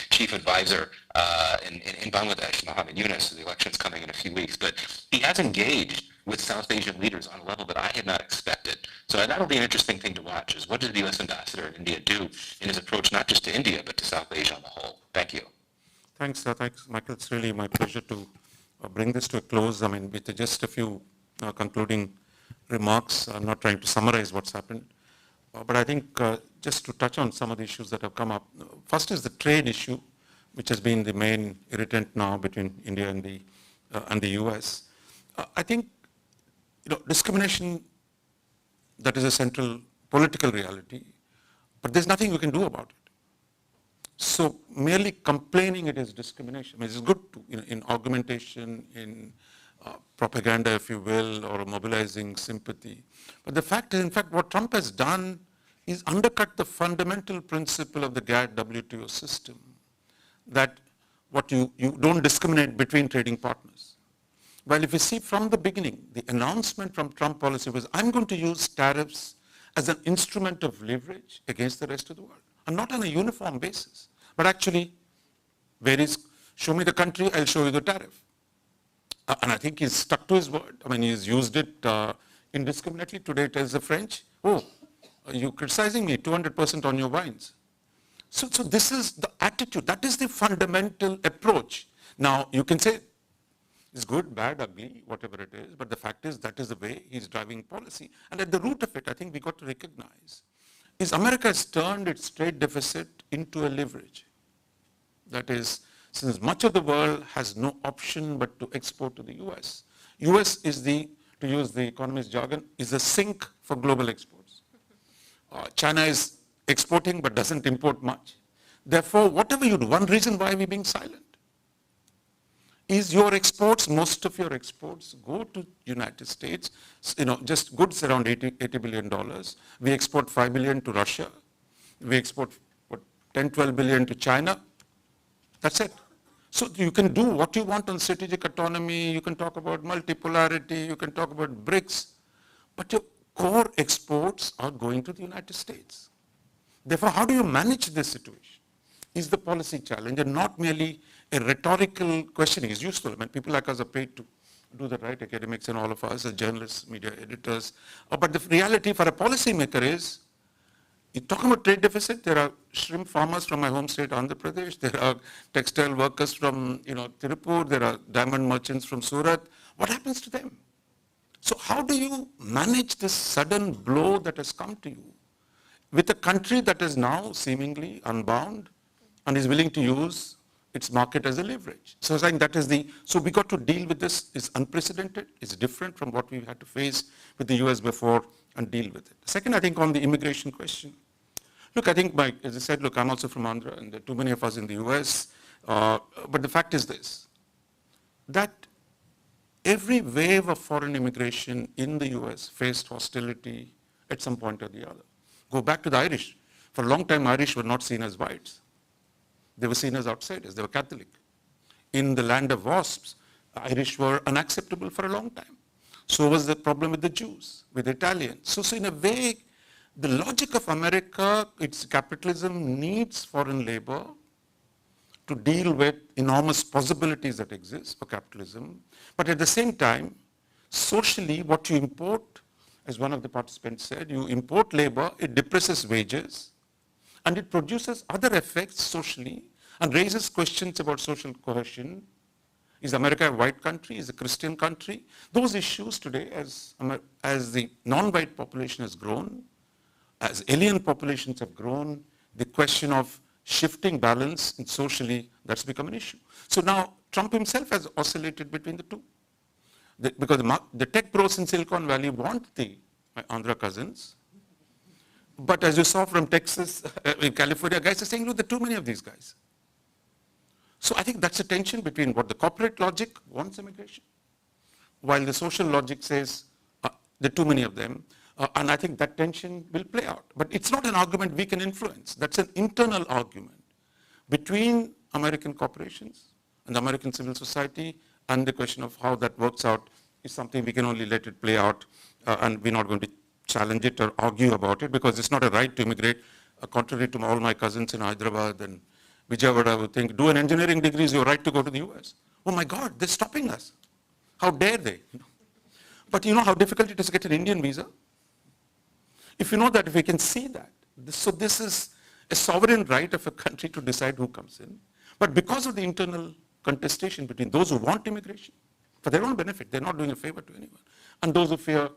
chief advisor in Bangladesh, Mohammed Yunus. The election's coming in a few weeks. But he has engaged with South Asian leaders on a level that I had not expected. So that'll be an interesting thing to watch, is what does the U.S. ambassador in India do in his approach not just to India, but to South Asia on the whole? Thank you. Thanks, Michael. It's really my pleasure to bring this to a close. I mean, with just a few concluding remarks. I'm not trying to summarize what's happened, but I think just to touch on some of the issues that have come up. First is the trade issue, which has been the main irritant now between India and the US. I think discrimination, that is a central political reality, but there's nothing we can do about it. So merely complaining it is discrimination. I mean, it's good to, in augmentation, in propaganda, if you will, or mobilizing sympathy. But the fact is, in fact, what Trump has done is undercut the fundamental principle of the GATT-WTO system, that what you don't discriminate between trading partners. Well, if you see from the beginning, the announcement from Trump policy was, I'm going to use tariffs as an instrument of leverage against the rest of the world, and not on a uniform basis, but actually, show me the country, I'll show you the tariff. And I think he's stuck to his word. I mean, he's used it indiscriminately. Today it tells the French, oh, you're criticizing me 200% on your wines. So this is the attitude. That is the fundamental approach. Now, you can say it's good, bad, ugly, whatever it is, but the fact is that is the way he's driving policy. And at the root of it, I think we got to recognize, is America has turned its trade deficit into a leverage. That is, since much of the world has no option but to export to the US. US is to use the economist jargon, is a sink for global exports. China is exporting but doesn't import much. Therefore, whatever you do, one reason why we're being silent is your exports, most of your exports go to United States, just goods around $80 billion. We export 5 billion to Russia. We export 10, 12 billion to China. That's it. So you can do what you want on strategic autonomy, you can talk about multipolarity, you can talk about BRICS, but your core exports are going to the United States. Therefore, how do you manage this situation? Is the policy challenge, and not merely a rhetorical questioning is useful. I mean, people like us are paid to do that, right? Academics and all of us, as journalists, media editors. But the reality for a policymaker is, you talk about trade deficit, there are shrimp farmers from my home state, Andhra Pradesh, there are textile workers from Tirupur, there are diamond merchants from Surat. What happens to them? So how do you manage this sudden blow that has come to you with a country that is now seemingly unbound and is willing to use its market as a leverage. So I was saying that is so we got to deal with this. It's unprecedented. It's different from what we've had to face with the US before and deal with it. Second, I think on the immigration question, look, I think, as I said, look, I'm also from Andhra, and there are too many of us in the US. But the fact is this, that every wave of foreign immigration in the US faced hostility at some point or the other. Go back to the Irish. For a long time, Irish were not seen as whites. They were seen as outsiders. They were Catholic. In the land of wasps, Irish were unacceptable for a long time. So was the problem with the Jews, with the Italians. So in a way, the logic of America, its capitalism needs foreign labor to deal with enormous possibilities that exist for capitalism. But at the same time, socially, what you import, as one of the participants said, you import labor, it depresses wages, and it produces other effects socially and raises questions about social cohesion. Is America a white country? Is it a Christian country? Those issues today, as the non-white population has grown, as alien populations have grown, the question of shifting balance and socially, that's become an issue. So now Trump himself has oscillated between the two. Because the tech pros in Silicon Valley want my Andhra cousins, but as you saw from Texas, in California, guys are saying, look, there are too many of these guys. So I think that's a tension between what the corporate logic wants immigration, while the social logic says there are too many of them. And I think that tension will play out. But it's not an argument we can influence. That's an internal argument between American corporations and the American civil society, and the question of how that works out is something we can only let it play out, and we're not going to challenge it or argue about it, because it's not a right to immigrate. Contrary to all my cousins in Hyderabad and Vijayawada who think, do an engineering degree is your right to go to the US. Oh my God, they're stopping us. How dare they? But you know how difficult it is to get an Indian visa? If you know that, if we can see that, so this is a sovereign right of a country to decide who comes in. But because of the internal contestation between those who want immigration for their own benefit, they're not doing a favor to anyone, and those who fear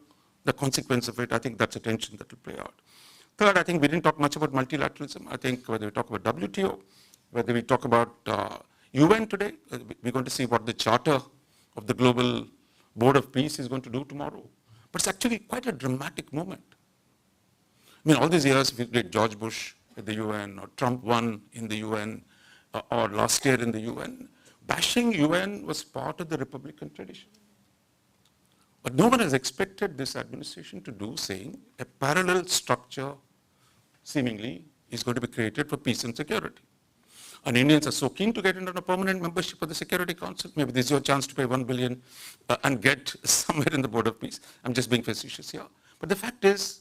the consequence of it, I think that's a tension that will play out. Third, I think we didn't talk much about multilateralism. I think whether we talk about WTO, whether we talk about UN today, we're going to see what the charter of the Global Board of Peace is going to do tomorrow. But it's actually quite a dramatic moment. I mean, all these years, we did George Bush at the UN, or Trump won in the UN, or last year in the UN. Bashing UN was part of the Republican tradition. But no one has expected this administration to do, saying a parallel structure, seemingly, is going to be created for peace and security. And Indians are so keen to get into a permanent membership of the Security Council. Maybe this is your chance to pay $1 billion and get somewhere in the Board of Peace. I'm just being facetious here. But the fact is,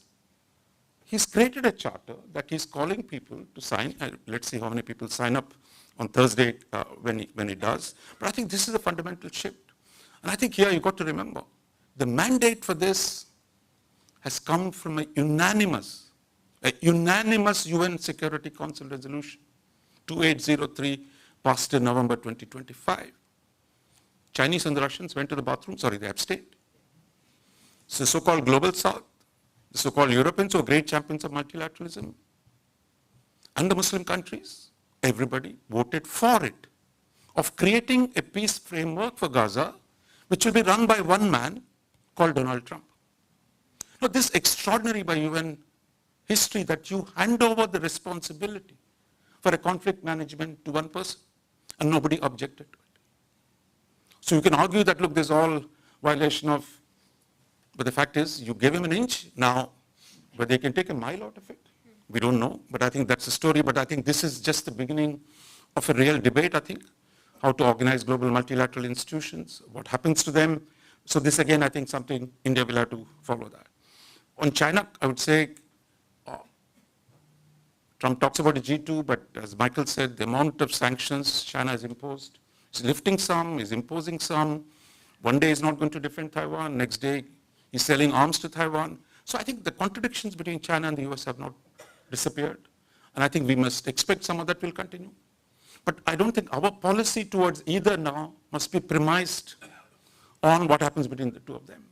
he's created a charter that he's calling people to sign. Let's see how many people sign up on Thursday when he does. But I think this is a fundamental shift. And I think here you've got to remember, the mandate for this has come from a unanimous UN Security Council resolution, 2803, passed in November 2025. Chinese and the Russians went to the bathroom, they abstained. So the so-called Global South, the so-called Europeans who are great champions of multilateralism, and the Muslim countries, everybody voted for it, of creating a peace framework for Gaza, which will be run by one man called Donald Trump. Now, this is extraordinary by UN history, that you hand over the responsibility for a conflict management to one person, and nobody objected to it. So you can argue that, look, there's all violation of, but the fact is, you gave him an inch. Now, whether they can take a mile out of it, we don't know. But I think that's the story. But I think this is just the beginning of a real debate, I think, how to organize global multilateral institutions, what happens to them. So this, again, I think something India will have to follow that. On China, I would say, Trump talks about a G2, but as Michael said, the amount of sanctions China has imposed, he's lifting some, he's imposing some. One day he's not going to defend Taiwan, next day he's selling arms to Taiwan. So I think the contradictions between China and the US have not disappeared. And I think we must expect some of that will continue. But I don't think our policy towards either now must be premised on what happens between the two of them.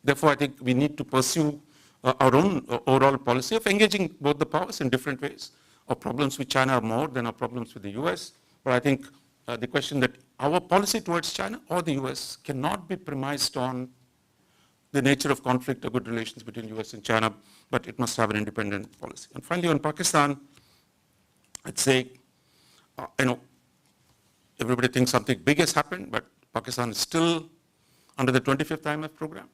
Therefore, I think we need to pursue our own overall policy of engaging both the powers in different ways. Our problems with China are more than our problems with the US. But I think the question that our policy towards China or the US cannot be premised on the nature of conflict or good relations between US and China, but it must have an independent policy. And finally, on Pakistan, I'd say, everybody thinks something big has happened, but Pakistan is still under the 25th IMF program,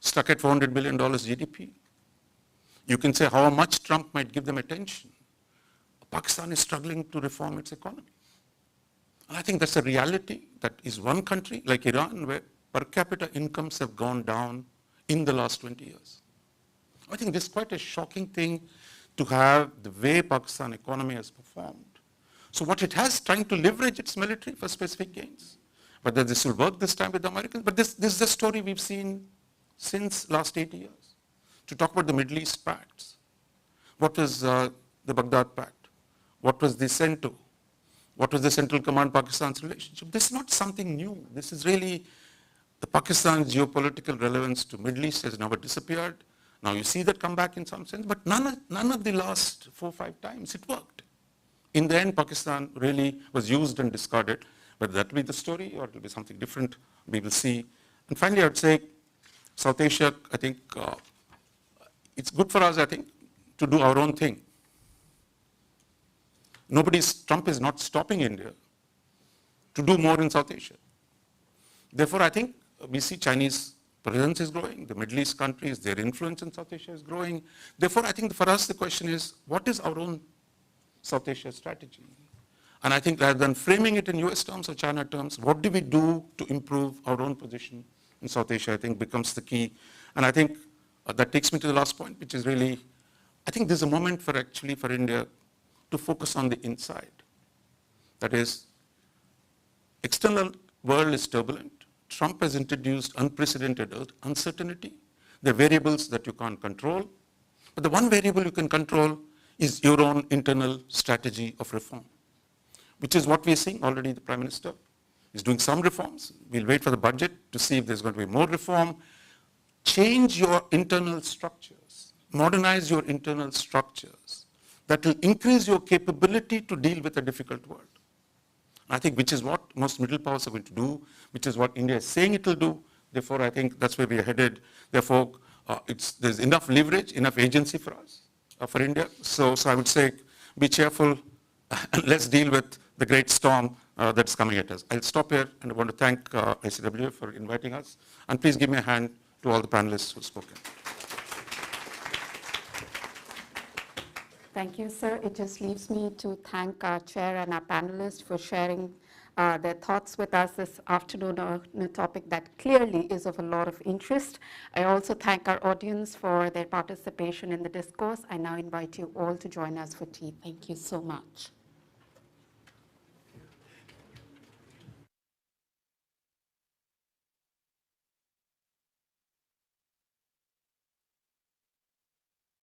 stuck at $400 billion GDP. You can say how much Trump might give them attention. Pakistan is struggling to reform its economy. And I think that's a reality. That is one country like Iran where per capita incomes have gone down in the last 20 years. I think this is quite a shocking thing to have the way Pakistan economy has performed. So what it has, trying to leverage its military for specific gains. Whether this will work this time with the Americans, but this is the story we've seen since last 80 years. To talk about the Middle East pacts. What was the Baghdad Pact? What was the CENTO? What was the Central Command Pakistan's relationship? This is not something new. This is really the Pakistan's geopolitical relevance to Middle East has never disappeared. Now you see that come back in some sense, but none of the last 4 or 5 times it worked. In the end, Pakistan really was used and discarded. Whether that will be the story or it will be something different, we will see. And finally, I would say South Asia, I think it's good for us, I think, to do our own thing. Trump is not stopping India to do more in South Asia. Therefore, I think we see Chinese presence is growing, the Middle East countries, their influence in South Asia is growing. Therefore, I think for us the question is, what is our own South Asia strategy? And I think rather than framing it in US terms or China terms, what do we do to improve our own position in South Asia, I think becomes the key. And I think that takes me to the last point, which is really, I think there's a moment for India to focus on the inside. That is, external world is turbulent. Trump has introduced unprecedented uncertainty. There are variables that you can't control. But the one variable you can control is your own internal strategy of reform, which is what we're seeing already. The Prime Minister is doing some reforms. We'll wait for the budget to see if there's going to be more reform. Change your internal structures, modernize your internal structures. That will increase your capability to deal with a difficult world. I think which is what most middle powers are going to do, which is what India is saying it will do. Therefore, I think that's where we are headed. Therefore, there's enough leverage, enough agency for us, for India. So I would say, be cheerful and let's deal with the great storm that's coming at us. I'll stop here and I want to thank ICWA for inviting us. And please give me a hand to all the panelists who've spoken. Thank you, sir. It just leaves me to thank our chair and our panelists for sharing their thoughts with us this afternoon on a topic that clearly is of a lot of interest. I also thank our audience for their participation in the discourse. I now invite you all to join us for tea. Thank you so much.